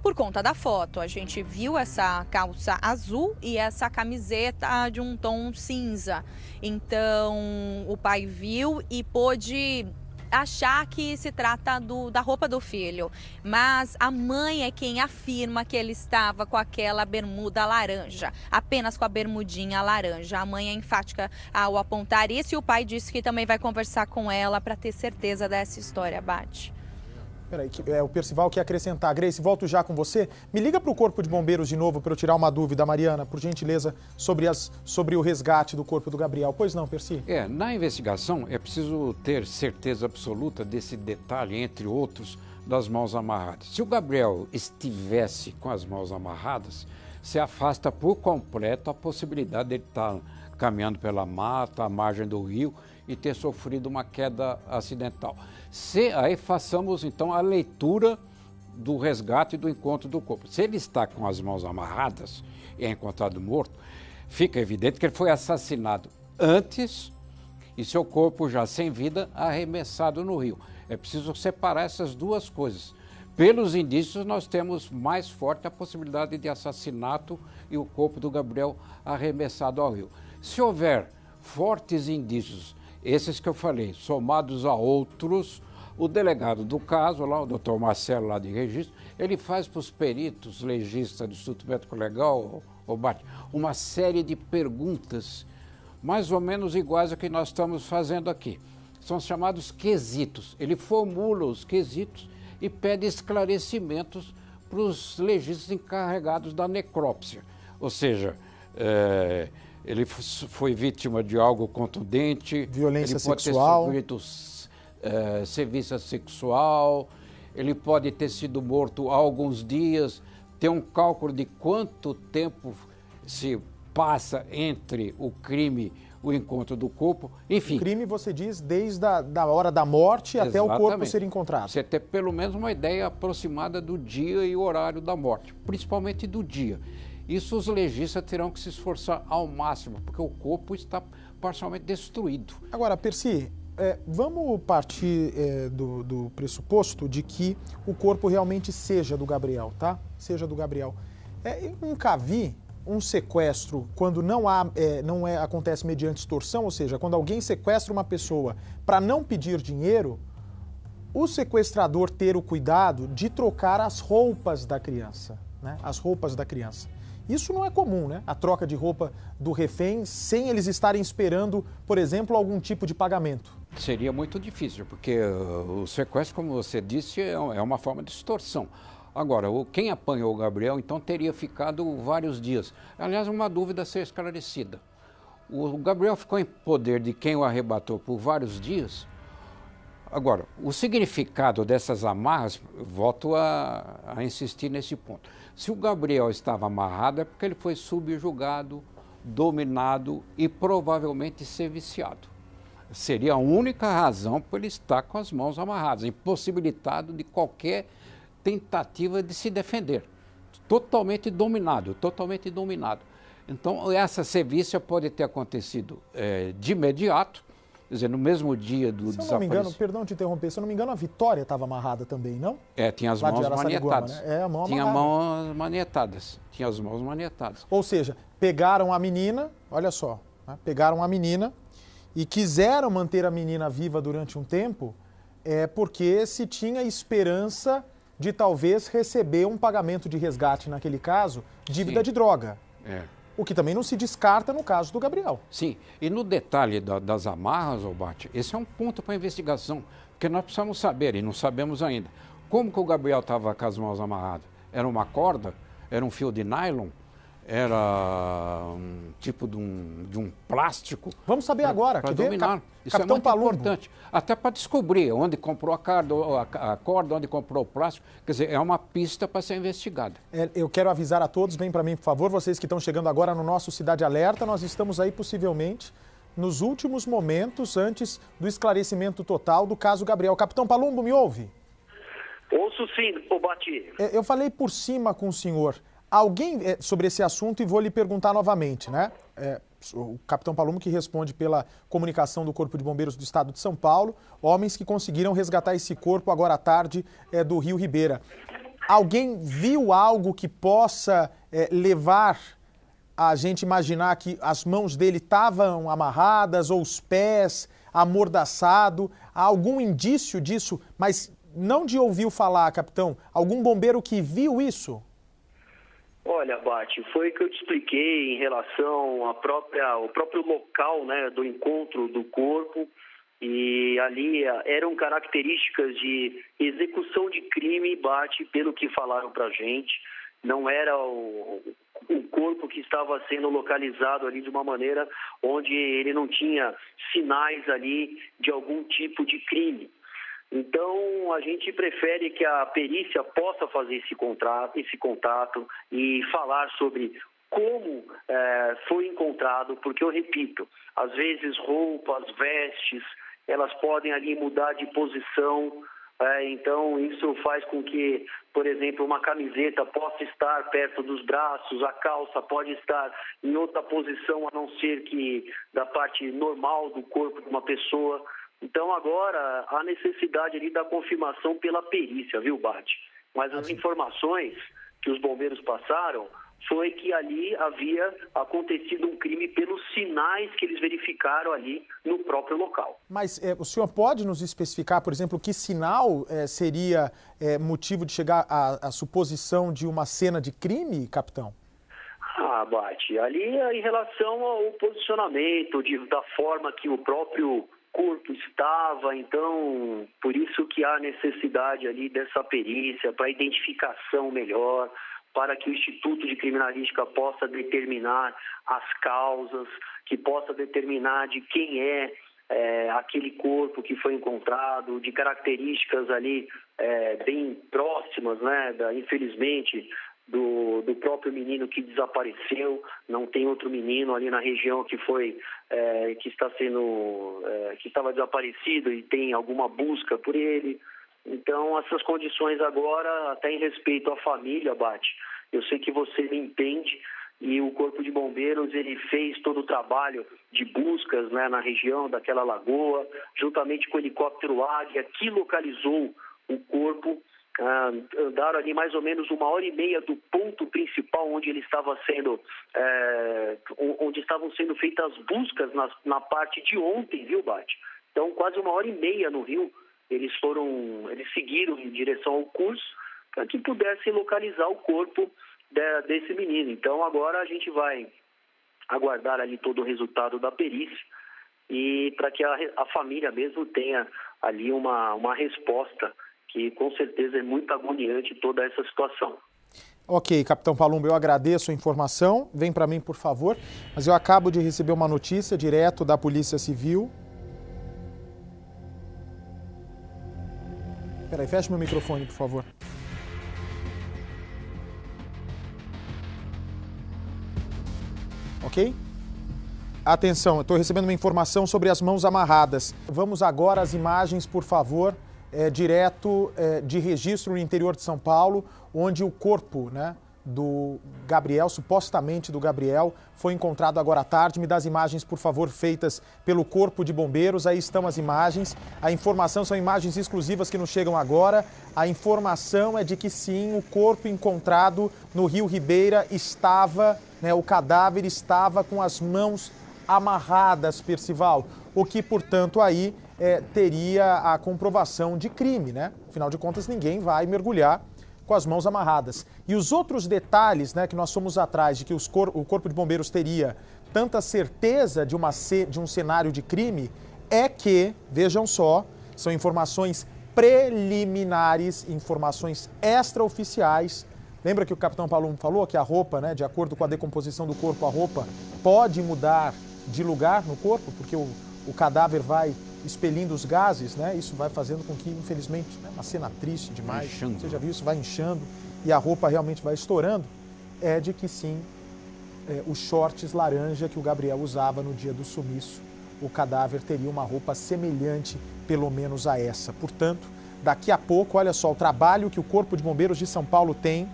por conta da foto. A gente viu essa calça azul e essa camiseta de um tom cinza. Então, o pai viu e pôde achar que se trata da roupa do filho, mas a mãe é quem afirma que ele estava com aquela bermuda laranja, apenas com a bermudinha laranja. A mãe é enfática ao apontar isso e o pai disse que também vai conversar com ela para ter certeza dessa história, Bate. Peraí, o Percival quer acrescentar. Grace, volto já com você. Me liga para o Corpo de Bombeiros de novo para eu tirar uma dúvida, Mariana, por gentileza, sobre o resgate do corpo do Gabriel. Pois não, Perci? Na investigação é preciso ter certeza absoluta desse detalhe, entre outros, das mãos amarradas. Se o Gabriel estivesse com as mãos amarradas, se afasta por completo a possibilidade de ele estar caminhando pela mata, à margem do rio e ter sofrido uma queda acidental. Aí façamos então a leitura do resgate e do encontro do corpo. Se ele está com as mãos amarradas e é encontrado morto, fica evidente que ele foi assassinado antes e seu corpo já sem vida arremessado no rio. É preciso separar essas duas coisas. Pelos indícios, nós temos mais forte a possibilidade de assassinato e o corpo do Gabriel arremessado ao rio. Se houver fortes indícios, esses que eu falei, somados a outros, o delegado do caso, lá, o doutor Marcelo, lá de registro, ele faz para os peritos legistas do Instituto Médico Legal, uma série de perguntas mais ou menos iguais ao que nós estamos fazendo aqui. São chamados quesitos. Ele formula os quesitos e pede esclarecimentos para os legistas encarregados da necrópsia. Ou seja, ele foi vítima de algo contundente, violência sexual, ele pode ter serviço sexual, ele pode ter sido morto há alguns dias, tem um cálculo de quanto tempo se passa entre o crime e o encontro do corpo, enfim. O crime, você diz, desde a hora da morte até o corpo ser encontrado. Você tem pelo menos uma ideia aproximada do dia e horário da morte, principalmente do dia. Isso os legistas terão que se esforçar ao máximo, porque o corpo está parcialmente destruído. Agora, Perci, vamos partir do pressuposto de que o corpo realmente seja do Gabriel, tá? Seja do Gabriel. Eu nunca vi um sequestro quando acontece mediante extorsão, ou seja, quando alguém sequestra uma pessoa para não pedir dinheiro, o sequestrador ter o cuidado de trocar as roupas da criança, né? As roupas da criança. Isso não é comum, né? A troca de roupa do refém sem eles estarem esperando, por exemplo, algum tipo de pagamento. Seria muito difícil, porque o sequestro, como você disse, é uma forma de extorsão. Agora, quem apanhou o Gabriel, então, teria ficado vários dias. Aliás, uma dúvida a ser esclarecida. O Gabriel ficou em poder de quem o arrebatou por vários dias. Agora, o significado dessas amarras, volto a insistir nesse ponto. Se o Gabriel estava amarrado, é porque ele foi subjugado, dominado e provavelmente ser viciado. Seria a única razão por ele estar com as mãos amarradas, impossibilitado de qualquer tentativa de se defender. Totalmente dominado, totalmente dominado. Então, essa sevícia pode ter acontecido de imediato, quer dizer, no mesmo dia do desaparecimento. Se eu não me engano, perdão te interromper, se eu não me engano, a Vitória estava amarrada também, não? Tinha as mãos manietadas. Né? A mão tinha amarrada. mãos manietadas. Tinha as mãos manietadas. Ou seja, pegaram a menina, olha só, né? Pegaram a menina e quiseram manter a menina viva durante um tempo, porque se tinha esperança de talvez receber um pagamento de resgate, naquele caso, dívida de droga. O que também não se descarta no caso do Gabriel. Sim, e no detalhe das amarras, Bate, esse é um ponto para a investigação, porque nós precisamos saber, e não sabemos ainda, como que o Gabriel estava com as mãos amarradas. Era uma corda? Era um fio de nylon? Era um tipo de um plástico? Vamos saber agora. Para dominar. Isso Capitão é muito Palumbo. importante. Até para descobrir onde comprou a corda, onde comprou o plástico. Quer dizer, é uma pista para ser investigada. Eu quero avisar a todos, vem para mim, por favor, vocês que estão chegando agora no nosso Cidade Alerta, nós estamos aí possivelmente nos últimos momentos antes do esclarecimento total do caso Gabriel. Capitão Palumbo, me ouve? Ouço sim, Bati. Eu falei por cima com o senhor. Alguém sobre esse assunto e vou lhe perguntar novamente, né? O Capitão Palumbo que responde pela comunicação do Corpo de Bombeiros do Estado de São Paulo, homens que conseguiram resgatar esse corpo agora à tarde do Rio Ribeira. Alguém viu algo que possa levar a gente imaginar que as mãos dele estavam amarradas ou os pés amordaçado? Há algum indício disso, mas não de ouvir falar, capitão? Algum bombeiro que viu isso? Olha, Bate, foi o que eu te expliquei em relação ao próprio local, né, do encontro do corpo, e ali eram características de execução de crime, Bate, pelo que falaram pra gente. Não era o corpo que estava sendo localizado ali de uma maneira onde ele não tinha sinais ali de algum tipo de crime. Então, a gente prefere que a perícia possa fazer esse contato e falar sobre como foi encontrado, porque eu repito, às vezes roupas, vestes, elas podem ali mudar de posição, então isso faz com que, por exemplo, uma camiseta possa estar perto dos braços, a calça pode estar em outra posição a não ser que da parte normal do corpo de uma pessoa. Então, agora, há necessidade ali da confirmação pela perícia, viu, Bate? Mas as informações que os bombeiros passaram foi que ali havia acontecido um crime pelos sinais que eles verificaram ali no próprio local. Mas o senhor pode nos especificar, por exemplo, que sinal seria motivo de chegar à suposição de uma cena de crime, capitão? Bate, ali em relação ao posicionamento, da forma que o próprio corpo estava, então, por isso que há necessidade ali dessa perícia, para identificação melhor, para que o Instituto de Criminalística possa determinar as causas, que possa determinar de quem é aquele corpo que foi encontrado, de características ali bem próximas, né, infelizmente, do próprio menino que desapareceu. Não tem outro menino ali na região que estava desaparecido e tem alguma busca por ele. Então, essas condições agora, até em respeito à família, Bate, eu sei que você me entende, e o Corpo de Bombeiros ele fez todo o trabalho de buscas, né, na região daquela lagoa, juntamente com o helicóptero Águia, que localizou o corpo. Andaram ali mais ou menos 1h30 do ponto principal onde ele estava onde estavam sendo feitas as buscas na parte de ontem, viu, Bate? Então, quase 1h30 no rio, eles seguiram em direção ao curso para que pudessem localizar o corpo desse menino. Então, agora a gente vai aguardar ali todo o resultado da perícia e para que a família mesmo tenha ali uma resposta que com certeza é muito agoniante toda essa situação. Ok, Capitão Palumbo, eu agradeço a informação. Vem para mim, por favor. Mas eu acabo de receber uma notícia direto da Polícia Civil. Peraí, fecha meu microfone, por favor. Ok? Atenção, eu estou recebendo uma informação sobre as mãos amarradas. Vamos agora às imagens, por favor, direto de registro no interior de São Paulo, onde o corpo, né, do Gabriel, supostamente do Gabriel, foi encontrado agora à tarde. Me dá as imagens, por favor, feitas pelo Corpo de Bombeiros. Aí estão as imagens. A informação são imagens exclusivas que nos chegam agora. A informação é de que sim, o corpo encontrado no Rio Ribeira estava, né, o cadáver estava com as mãos amarradas, Percival, o que, portanto, aí teria a comprovação de crime, né? Afinal de contas, ninguém vai mergulhar com as mãos amarradas. E os outros detalhes, né, que nós fomos atrás de que o Corpo de Bombeiros teria tanta certeza de um cenário de crime, é que, vejam só, são informações preliminares, informações extraoficiais. Lembra que o Capitão Palumbo falou que a roupa, né, de acordo com a decomposição do corpo, a roupa pode mudar de lugar no corpo, porque o cadáver vai expelindo os gases, né? Isso vai fazendo com que, infelizmente, né, uma cena triste demais, você já viu isso, vai inchando e a roupa realmente vai estourando, é de que sim, os shorts laranja que o Gabriel usava no dia do sumiço, o cadáver teria uma roupa semelhante, pelo menos a essa. Portanto, daqui a pouco, olha só, o trabalho que o Corpo de Bombeiros de São Paulo tem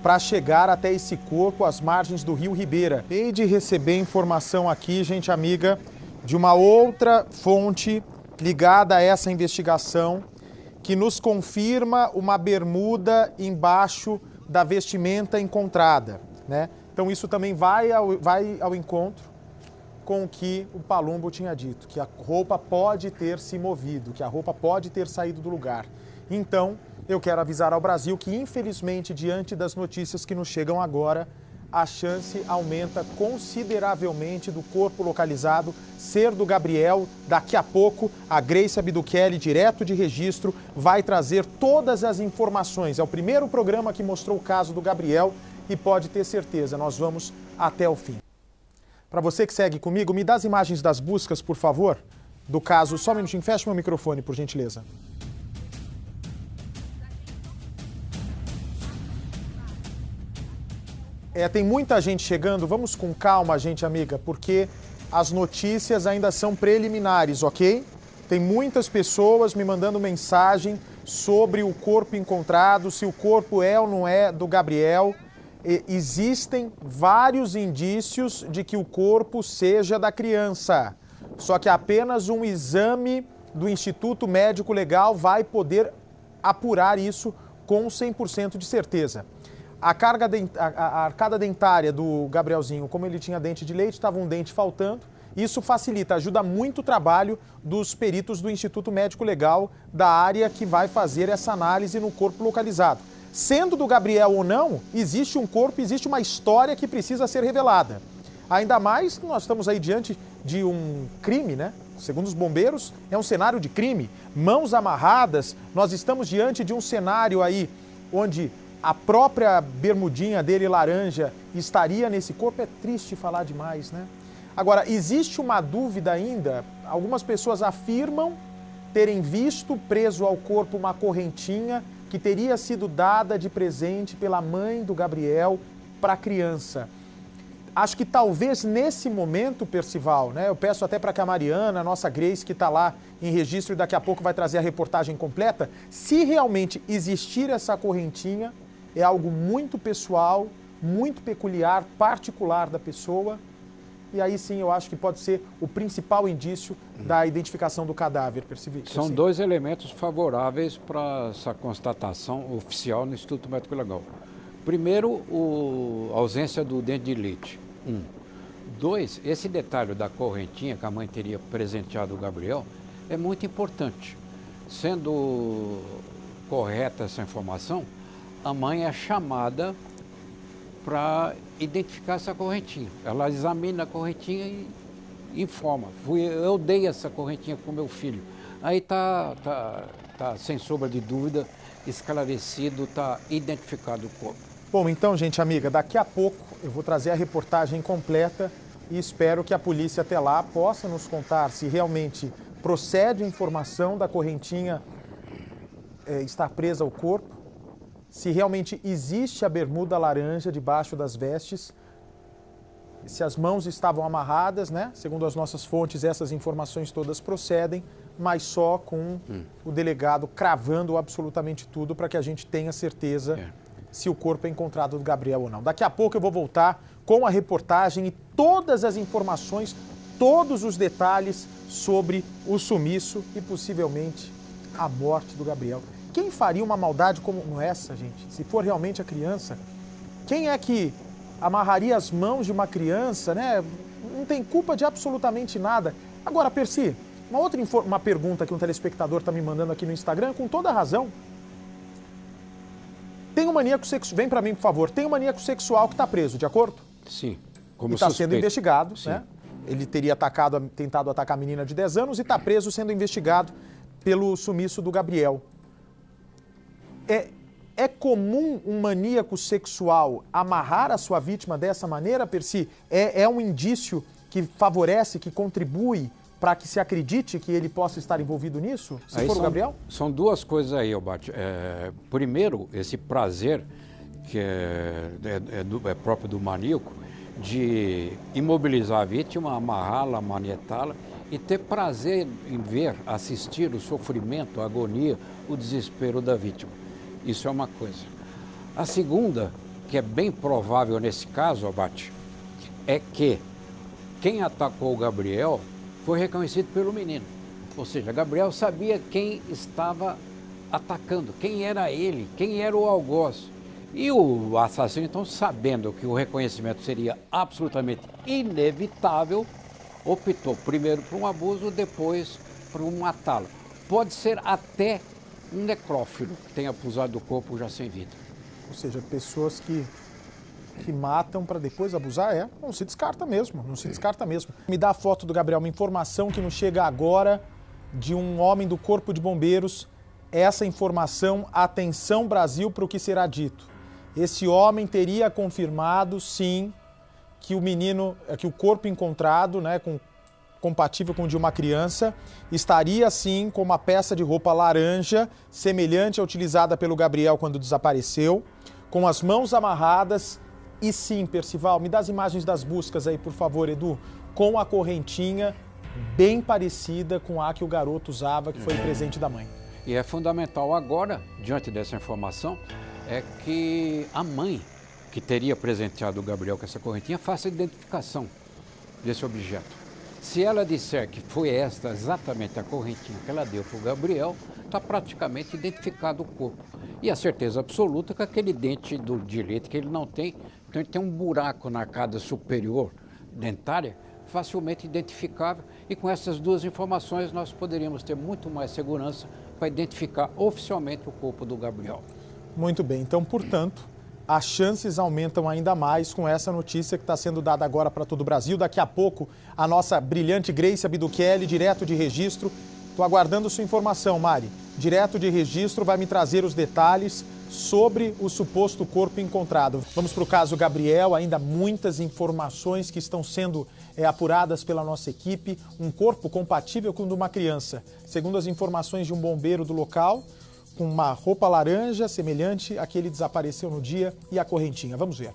para chegar até esse corpo às margens do Rio Ribeira. Acabei de receber informação aqui, gente amiga, de uma outra fonte ligada a essa investigação, que nos confirma uma bermuda embaixo da vestimenta encontrada, né? Então isso também vai ao encontro com o que o Palumbo tinha dito, que a roupa pode ter se movido, que a roupa pode ter saído do lugar. Então, eu quero avisar ao Brasil que, infelizmente, diante das notícias que nos chegam agora, a chance aumenta consideravelmente do corpo localizado ser do Gabriel. Daqui a pouco, a Grace Abduchelli, direto de registro, vai trazer todas as informações. É o primeiro programa que mostrou o caso do Gabriel e pode ter certeza, nós vamos até o fim. Para você que segue comigo, me dá as imagens das buscas, por favor, do caso. Só um minutinho, fecha meu microfone, por gentileza. Tem muita gente chegando, vamos com calma, gente amiga, porque as notícias ainda são preliminares, ok? Tem muitas pessoas me mandando mensagem sobre o corpo encontrado, se o corpo é ou não é do Gabriel. Existem vários indícios de que o corpo seja da criança, só que apenas um exame do Instituto Médico Legal vai poder apurar isso com 100% de certeza. A arcada dentária do Gabrielzinho, como ele tinha dente de leite, estava um dente faltando. Isso facilita, ajuda muito o trabalho dos peritos do Instituto Médico Legal da área que vai fazer essa análise no corpo localizado. Sendo do Gabriel ou não, existe um corpo, existe uma história que precisa ser revelada. Ainda mais que nós estamos aí diante de um crime, né? Segundo os bombeiros, é um cenário de crime. Mãos amarradas, nós estamos diante de um cenário aí onde a própria bermudinha dele laranja estaria nesse corpo. É triste falar demais, né? Agora, existe uma dúvida ainda. Algumas pessoas afirmam terem visto preso ao corpo uma correntinha que teria sido dada de presente pela mãe do Gabriel para a criança. Acho que talvez nesse momento, Percival, né? Eu peço até para que a Mariana, a nossa Grace, que está lá em registro e daqui a pouco vai trazer a reportagem completa, se realmente existir essa correntinha, é algo muito pessoal, muito peculiar, particular da pessoa. E aí sim eu acho que pode ser o principal indício da identificação do cadáver, Percival. São dois elementos favoráveis para essa constatação oficial no Instituto Médico Legal. Primeiro, a ausência do dente de leite. 2, esse detalhe da correntinha que a mãe teria presenteado o Gabriel é muito importante. Sendo correta essa informação, a mãe é chamada para identificar essa correntinha. Ela examina a correntinha e informa. Eu dei essa correntinha para o meu filho. Aí tá está, sem sombra de dúvida, esclarecido, está identificado o corpo. Bom, então, gente amiga, daqui a pouco eu vou trazer a reportagem completa e espero que a polícia até lá possa nos contar se realmente procede a informação da correntinha estar presa ao corpo, se realmente existe a bermuda laranja debaixo das vestes, se as mãos estavam amarradas, né? Segundo as nossas fontes, essas informações todas procedem, mas só com o delegado cravando absolutamente tudo para que a gente tenha certeza se o corpo é encontrado do Gabriel ou não. Daqui a pouco eu vou voltar com a reportagem e todas as informações, todos os detalhes sobre o sumiço e possivelmente a morte do Gabriel. Quem faria uma maldade como essa, gente? Se for realmente a criança, quem é que amarraria as mãos de uma criança, né? Não tem culpa de absolutamente nada. Agora, Percy, uma pergunta que um telespectador está me mandando aqui no Instagram, com toda a razão. Tem um maníaco sexual, vem para mim, por favor, tem um maníaco sexual que está preso, de acordo? Sim, como está sendo investigado, sim, né? Ele teria tentado atacar a menina de 10 anos e está preso sendo investigado pelo sumiço do Gabriel. É comum um maníaco sexual amarrar a sua vítima dessa maneira, Percy? É um indício que favorece, que contribui para que se acredite que ele possa estar envolvido nisso, se aí for o Gabriel? São duas coisas aí, Albate. Primeiro, esse prazer que é próprio do maníaco, de imobilizar a vítima, amarrá-la, manietá-la e ter prazer em ver, assistir o sofrimento, a agonia, o desespero da vítima. Isso é uma coisa. A segunda, que é bem provável nesse caso, Albate, é que quem atacou o Gabriel foi reconhecido pelo menino. Ou seja, Gabriel sabia quem estava atacando, quem era ele, quem era o algoz. E o assassino, então, sabendo que o reconhecimento seria absolutamente inevitável, optou primeiro por um abuso, depois por um matá-lo. Pode ser até um necrófilo que tenha abusado do corpo já sem vida. Ou seja, pessoas que matam para depois abusar, não se descarta mesmo, não se descarta mesmo. Me dá a foto do Gabriel, uma informação que nos chega agora de um homem do Corpo de Bombeiros. Essa informação, atenção Brasil para o que será dito. Esse homem teria confirmado, sim, que que o corpo encontrado, né, compatível com o de uma criança, estaria sim com uma peça de roupa laranja, semelhante à utilizada pelo Gabriel quando desapareceu, com as mãos amarradas. E sim, Percival, me dá as imagens das buscas aí, por favor, Edu, com a correntinha bem parecida com a que o garoto usava, que foi o presente da mãe. E é fundamental agora, diante dessa informação, é que a mãe que teria presenteado o Gabriel com essa correntinha faça a identificação desse objeto. Se ela disser que foi esta exatamente a correntinha que ela deu para o Gabriel, está praticamente identificado o corpo. E a certeza absoluta que aquele dente do direito que ele não tem, então ele tem um buraco na arcada superior dentária, facilmente identificável. E com essas duas informações nós poderíamos ter muito mais segurança para identificar oficialmente o corpo do Gabriel. Muito bem, então, portanto, as chances aumentam ainda mais com essa notícia que está sendo dada agora para todo o Brasil. Daqui a pouco, a nossa brilhante Grace Abduqueli, direto de Registro. Estou aguardando sua informação, Mari. Direto de Registro, vai me trazer os detalhes sobre o suposto corpo encontrado. Vamos para o caso Gabriel, ainda muitas informações que estão sendo apuradas pela nossa equipe. Um corpo compatível com o de uma criança. Segundo as informações de um bombeiro do local, com uma roupa laranja semelhante à que ele desapareceu no dia e a correntinha. Vamos ver.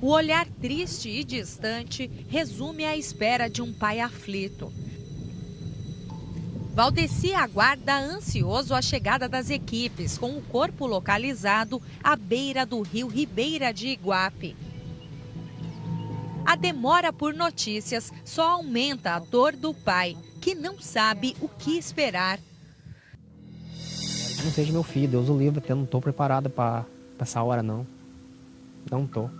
O olhar triste e distante resume a espera de um pai aflito. Valdeci aguarda ansioso a chegada das equipes, com o corpo localizado à beira do rio Ribeira de Iguape. A demora por notícias só aumenta a dor do pai, que não sabe o que esperar. Não seja meu filho, Deus o livre, eu não estou preparado para essa hora, não. Não estou.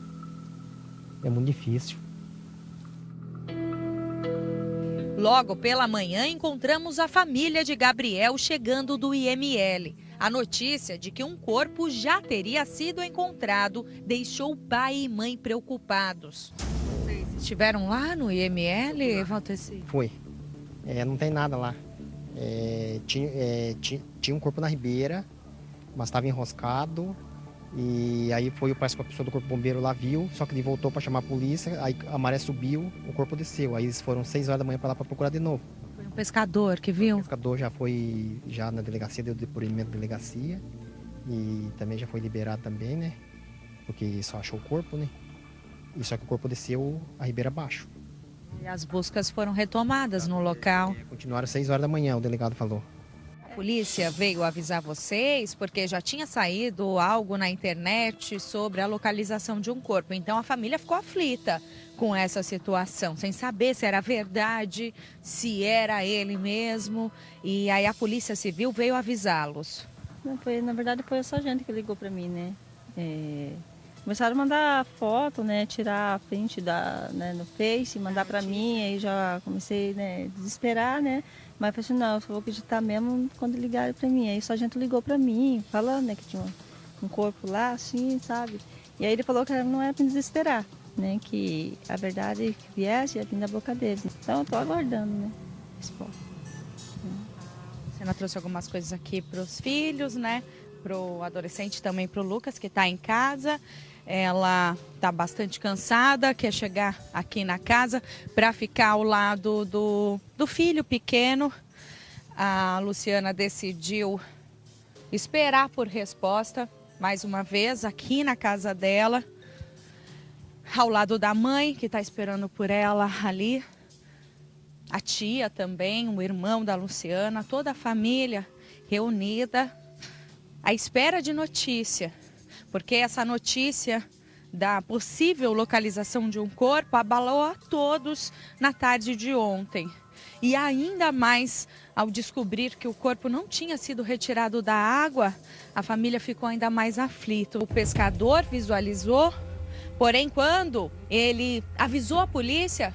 É muito difícil. Logo pela manhã, encontramos a família de Gabriel chegando do IML. A notícia de que um corpo já teria sido encontrado deixou pai e mãe preocupados. Vocês estiveram lá no IML, Valdeci? Foi. Não tem nada lá. Tinha um corpo na ribeira, mas estava enroscado. E aí parece que a pessoa do corpo bombeiro lá viu, só que ele voltou para chamar a polícia, aí a maré subiu, o corpo desceu. Aí eles foram 6 horas da manhã para lá para procurar de novo. Foi um pescador que viu? O pescador já foi na delegacia, deu depoimento na delegacia. E também já foi liberado também, né? Porque só achou o corpo, né? E só que o corpo desceu a ribeira abaixo. E as buscas foram retomadas no local. Continuaram 6 horas da manhã, o delegado falou. A polícia veio avisar vocês porque já tinha saído algo na internet sobre a localização de um corpo. Então a família ficou aflita com essa situação, sem saber se era verdade, se era ele mesmo. E aí a Polícia Civil veio avisá-los. Na verdade foi essa gente que ligou para mim, né? Começaram a mandar foto, né? Tirar a print no Face, mandar para mim, aí já comecei, né, a desesperar, né? Mas eu falei assim, não, eu só vou acreditar mesmo quando ligarem para mim. Aí só a gente ligou para mim, falando, né, que tinha um corpo lá, assim, sabe? E aí ele falou que não era para desesperar, né? Que a verdade que viesse ia vir da boca dele. Então eu tô aguardando, né? A Senhora trouxe algumas coisas aqui para os filhos, né? Para o adolescente, também para o Lucas, que está em casa. Ela está bastante cansada, quer chegar aqui na casa para ficar ao lado do filho pequeno. A Luciana decidiu esperar por resposta, mais uma vez, aqui na casa dela, ao lado da mãe, que está esperando por ela ali. A tia também, o irmão da Luciana, toda a família reunida à espera de notícia, porque essa notícia da possível localização de um corpo abalou a todos na tarde de ontem. E ainda mais ao descobrir que o corpo não tinha sido retirado da água, a família ficou ainda mais aflita. O pescador visualizou, porém quando ele avisou a polícia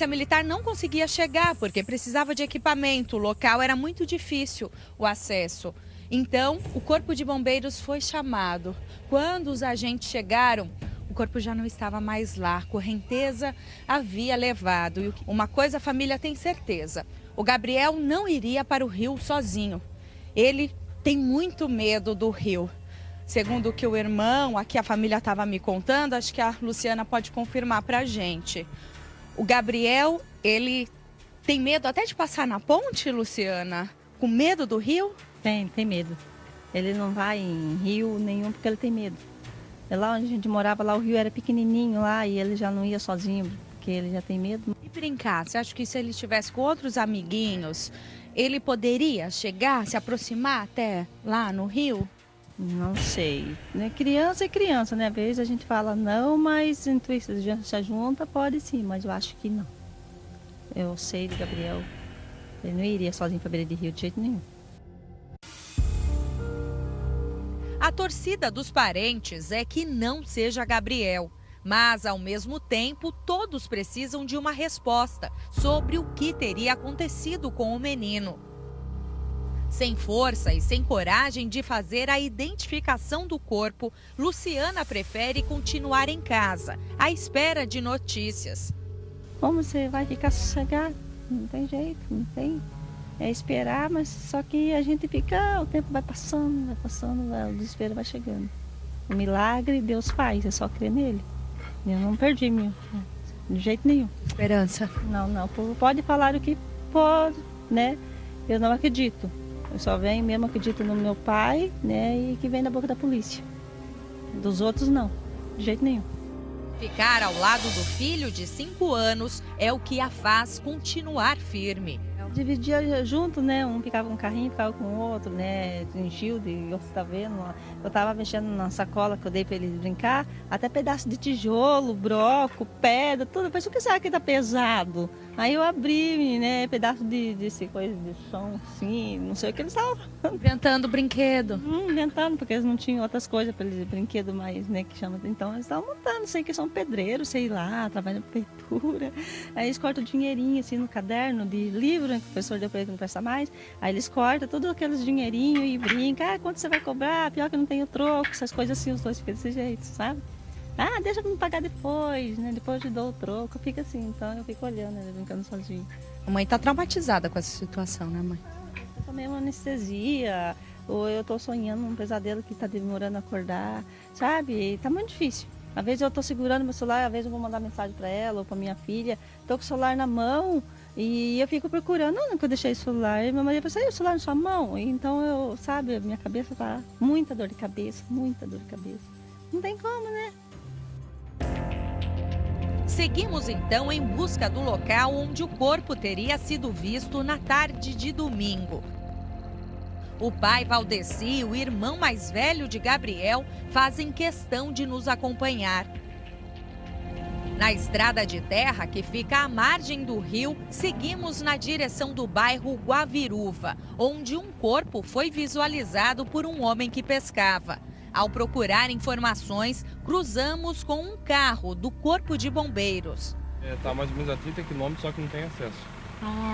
militar não conseguia chegar porque precisava de equipamento, o local era muito difícil o acesso. Então, o corpo de bombeiros foi chamado. Quando os agentes chegaram, o corpo já não estava mais lá, a correnteza havia levado. E uma coisa a família tem certeza, o Gabriel não iria para o rio sozinho. Ele tem muito medo do rio. Segundo o que o irmão, aqui a família estava me contando, acho que a Luciana pode confirmar para a gente. O Gabriel, ele tem medo até de passar na ponte, Luciana? Com medo do rio? Tem medo. Ele não vai em rio nenhum porque ele tem medo. Lá onde a gente morava, lá o rio era pequenininho lá e ele já não ia sozinho porque ele já tem medo. E brincar? Você acha que se ele estivesse com outros amiguinhos, ele poderia chegar, se aproximar até lá no rio? Não sei. Criança é criança, né? Às vezes a gente fala não, mas intuição se junta, pode sim, mas eu acho que não. Eu sei do Gabriel. Ele não iria sozinho para a beira de rio de jeito nenhum. A torcida dos parentes é que não seja Gabriel, mas ao mesmo tempo todos precisam de uma resposta sobre o que teria acontecido com o menino. Sem força e sem coragem de fazer a identificação do corpo, Luciana prefere continuar em casa, à espera de notícias. Como você vai ficar sossegado? Não tem jeito, não tem. É esperar, mas só que a gente fica, o tempo vai passando, o desespero vai chegando. O milagre Deus faz, é só crer nele. Eu não perdi meu, de jeito nenhum. Esperança. Não, pode falar o que pode, né? Eu não acredito. Eu só venho mesmo, acredito no meu pai, né? E que vem da boca da polícia. Dos outros não, de jeito nenhum. Ficar ao lado do filho de 5 anos é o que a faz continuar firme. Dividia junto, né? Um ficava com um carrinho, ficava com o outro, né? Enchildo, e você tá vendo? Eu tava mexendo na sacola que eu dei para eles brincar, até pedaço de tijolo, broco, pedra, tudo. Eu pensei, o que será que tá pesado? Aí eu abri, né? Pedaço desse coisa de som, assim, não sei o que eles estavam inventando brinquedo. Inventando, porque eles não tinham outras coisas para eles, brinquedo mais, né? Que chama. Então eles estavam montando, sei que são pedreiros, sei lá, trabalham na prefeitura. Aí eles cortam dinheirinho assim no caderno de livro, né, que o professor deu para ele que não presta mais. Aí eles cortam todos aqueles dinheirinhos e brincam. Quanto você vai cobrar? Pior que eu não tenho troco, essas coisas assim, os dois ficam desse jeito, sabe? Ah, deixa eu me pagar depois, né? Depois eu te dou o troco. Eu fico assim, então eu fico olhando, né? Brincando sozinho. A mãe tá traumatizada com essa situação, né, mãe? Eu tomei uma anestesia, ou eu tô sonhando um pesadelo que tá demorando a acordar, sabe? E tá muito difícil. Às vezes eu tô segurando meu celular, às vezes eu vou mandar mensagem para ela ou para minha filha. Tô com o celular na mão e eu fico procurando onde eu deixei o celular. E meu marido falou, o celular na sua mão? E então eu, sabe, a minha cabeça tá muita dor de cabeça, muita dor de cabeça. Não tem como, né? Seguimos então em busca do local onde o corpo teria sido visto na tarde de domingo. O pai Valdeci e o irmão mais velho de Gabriel fazem questão de nos acompanhar. Na estrada de terra que fica à margem do rio, seguimos na direção do bairro Guaviruva, onde um corpo foi visualizado por um homem que pescava. Ao procurar informações, cruzamos com um carro do Corpo de Bombeiros. Está mais ou menos a 30 quilômetros, só que não tem acesso.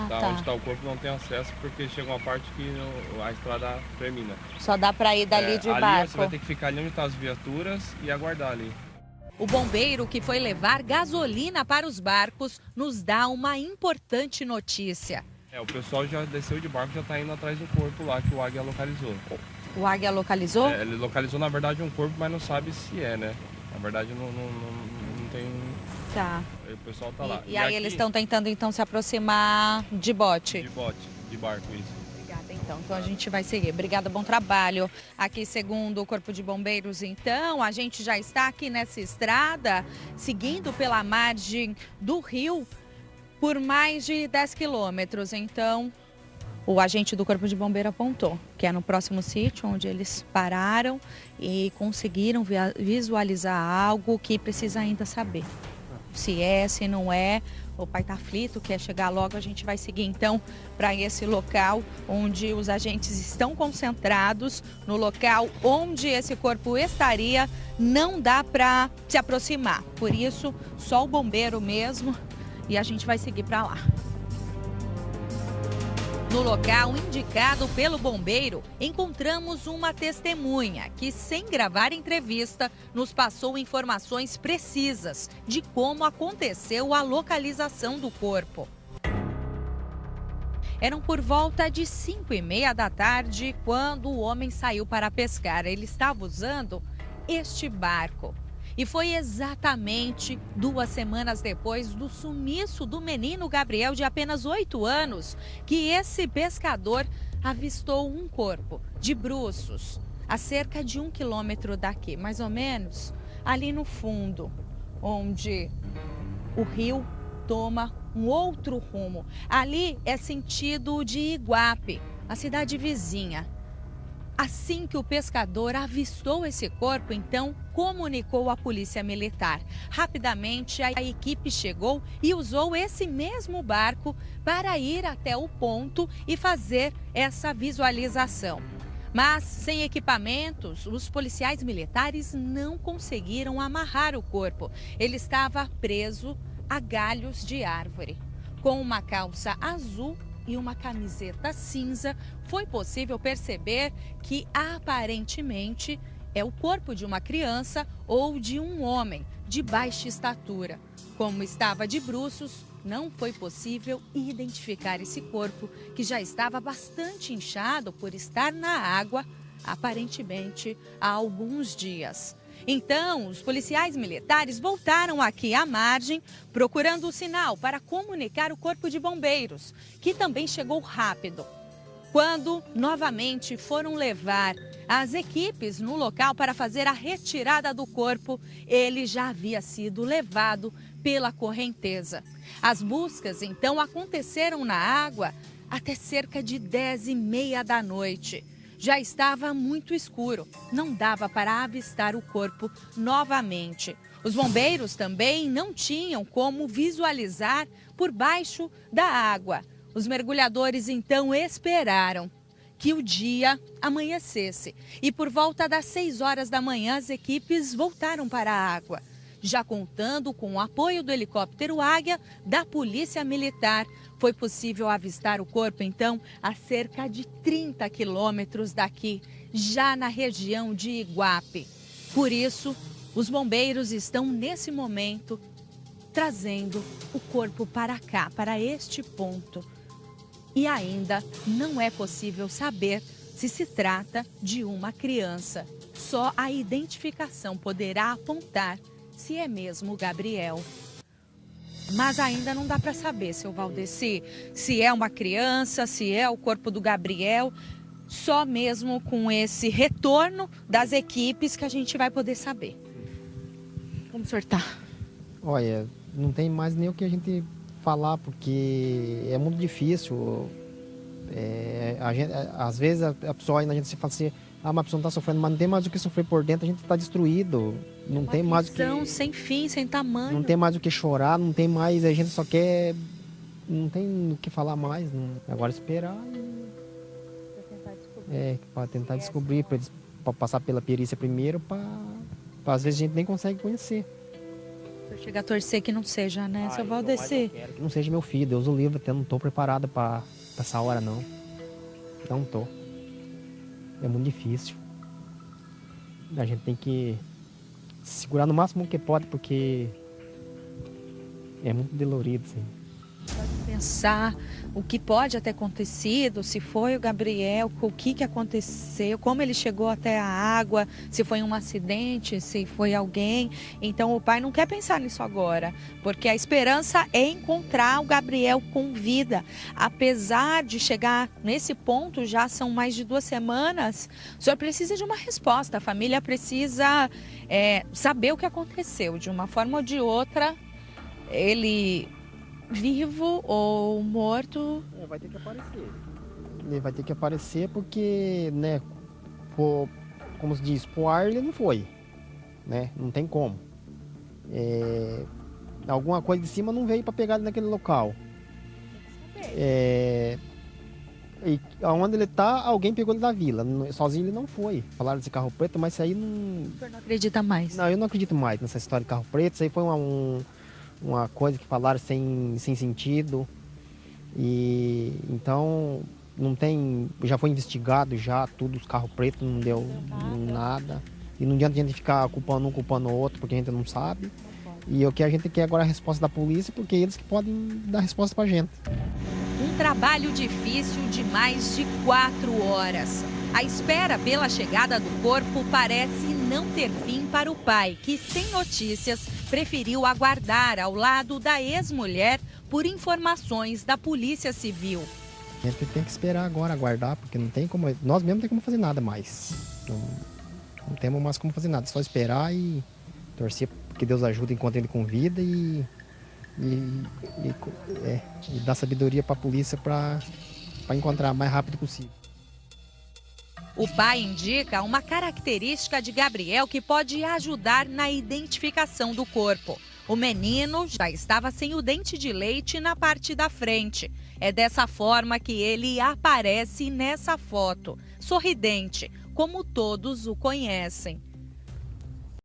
Tá. Onde está o corpo não tem acesso, porque chega uma parte que a estrada termina. Só dá para ir dali de ali barco. Você vai ter que ficar ali onde estão as viaturas e aguardar ali. O bombeiro que foi levar gasolina para os barcos nos dá uma importante notícia. O pessoal já desceu de barco, já está indo atrás do corpo lá que o Águia localizou. O Águia localizou? Ele localizou, na verdade, um corpo, mas não sabe se é, né? Na verdade, não tem... Tá. O pessoal tá lá. E aí aqui, eles estão tentando, então, se aproximar de bote? De barco, isso. Obrigada, então. Então a gente vai seguir. Obrigada, bom trabalho. Aqui, segundo o Corpo de Bombeiros, então, a gente já está aqui nessa estrada, seguindo pela margem do rio por mais de 10 quilômetros. Então, o agente do Corpo de Bombeiro apontou que é no próximo sítio onde eles pararam e conseguiram visualizar algo que precisa ainda saber. Se é, se não é, o pai está aflito, quer chegar logo, a gente vai seguir então para esse local onde os agentes estão concentrados, no local onde esse corpo estaria, não dá para se aproximar, por isso só o bombeiro mesmo e a gente vai seguir para lá. No local indicado pelo bombeiro, encontramos uma testemunha que, sem gravar entrevista, nos passou informações precisas de como aconteceu a localização do corpo. Eram por volta de 5h30 da tarde quando o homem saiu para pescar. Ele estava usando este barco. E foi exatamente 2 semanas depois do sumiço do menino Gabriel, de apenas 8 anos, que esse pescador avistou um corpo de bruços a cerca de 1 quilômetro daqui, mais ou menos, ali no fundo, onde o rio toma um outro rumo. Ali é sentido de Iguape, a cidade vizinha. Assim que o pescador avistou esse corpo, então comunicou à polícia militar. Rapidamente a equipe chegou e usou esse mesmo barco para ir até o ponto e fazer essa visualização. Mas sem equipamentos, os policiais militares não conseguiram amarrar o corpo. Ele estava preso a galhos de árvore. Com uma calça azul e uma camiseta cinza, foi possível perceber que aparentemente é o corpo de uma criança ou de um homem de baixa estatura. Como estava de bruços, não foi possível identificar esse corpo, que já estava bastante inchado por estar na água, aparentemente há alguns dias. Então, os policiais militares voltaram aqui à margem, procurando o sinal para comunicar o Corpo de Bombeiros, que também chegou rápido. Quando, novamente, foram levar as equipes no local para fazer a retirada do corpo, ele já havia sido levado pela correnteza. As buscas, então, aconteceram na água até cerca de 10h30 da noite. Já estava muito escuro, não dava para avistar o corpo novamente. Os bombeiros também não tinham como visualizar por baixo da água. Os mergulhadores então esperaram que o dia amanhecesse e por volta das 6 horas da manhã as equipes voltaram para a água, já contando com o apoio do helicóptero Águia da Polícia Militar. Foi possível avistar o corpo, então, a cerca de 30 quilômetros daqui, já na região de Iguape. Por isso, Os bombeiros estão, nesse momento, trazendo o corpo para cá, para este ponto. E ainda não é possível saber se se trata de uma criança. Só a identificação poderá apontar se é mesmo o Gabriel. Mas ainda não dá para saber, seu Valdeci, se é uma criança, se é o corpo do Gabriel. Só mesmo com esse retorno das equipes que a gente vai poder saber. Como o senhor está? Olha, não tem mais nem o que a gente falar, porque é muito difícil. Às vezes a pessoa ainda a gente se fala assim, mas a pessoa não está sofrendo, mas não tem mais o que sofrer por dentro, a gente está destruído. Não tem mais o que... sem fim, sem tamanho. Não tem mais o que chorar, não tem mais, a gente só quer... Não tem o que falar mais. Agora esperar para tentar descobrir, para passar pela perícia primeiro, para às vezes a gente nem consegue conhecer. O senhor chega a torcer que não seja, né, seu Valdeci? Que não seja meu filho, Deus o livre, eu não estou preparado para essa hora, não. Não estou. É muito difícil. A gente tem que se segurar no máximo que pode, porque é muito dolorido, assim. Pode pensar o que pode ter acontecido, se foi o Gabriel, o que aconteceu, como ele chegou até a água, se foi um acidente, se foi alguém. Então o pai não quer pensar nisso agora, porque a esperança é encontrar o Gabriel com vida. Apesar de chegar nesse ponto, já são mais de 2 semanas, o senhor precisa de uma resposta, a família precisa saber o que aconteceu. De uma forma ou de outra, ele... vivo ou morto? Vai ter que aparecer. Ele vai ter que aparecer porque, né, como se diz, pro ar ele não foi, né? Não tem como. Alguma coisa de cima não veio para pegar ele naquele local. E onde ele tá, alguém pegou ele da vila. Sozinho ele não foi. Falaram desse carro preto, mas isso aí não... O senhor não acredita mais? Não, eu não acredito mais nessa história de carro preto. Isso aí foi uma coisa que falaram sem sentido. E então não tem, já foi investigado já tudo, os carros pretos não deu nada. E não adianta a gente ficar culpando um, culpando o outro, porque a gente não sabe. E o que a gente quer agora é a resposta da polícia, porque eles que podem dar resposta pra gente. Um trabalho difícil de mais de 4 horas. A espera pela chegada do corpo parece não ter fim para o pai, que, sem notícias, preferiu aguardar ao lado da ex-mulher por informações da Polícia Civil. A gente tem que esperar agora, aguardar, porque não tem como, nós mesmos não tem como fazer nada mais. Não temos mais como fazer nada, só esperar e torcer que Deus ajude, encontre ele com vida e dar sabedoria para a polícia para encontrar o mais rápido possível. O pai indica uma característica de Gabriel que pode ajudar na identificação do corpo. O menino já estava sem o dente de leite na parte da frente. É dessa forma que ele aparece nessa foto, sorridente, como todos o conhecem.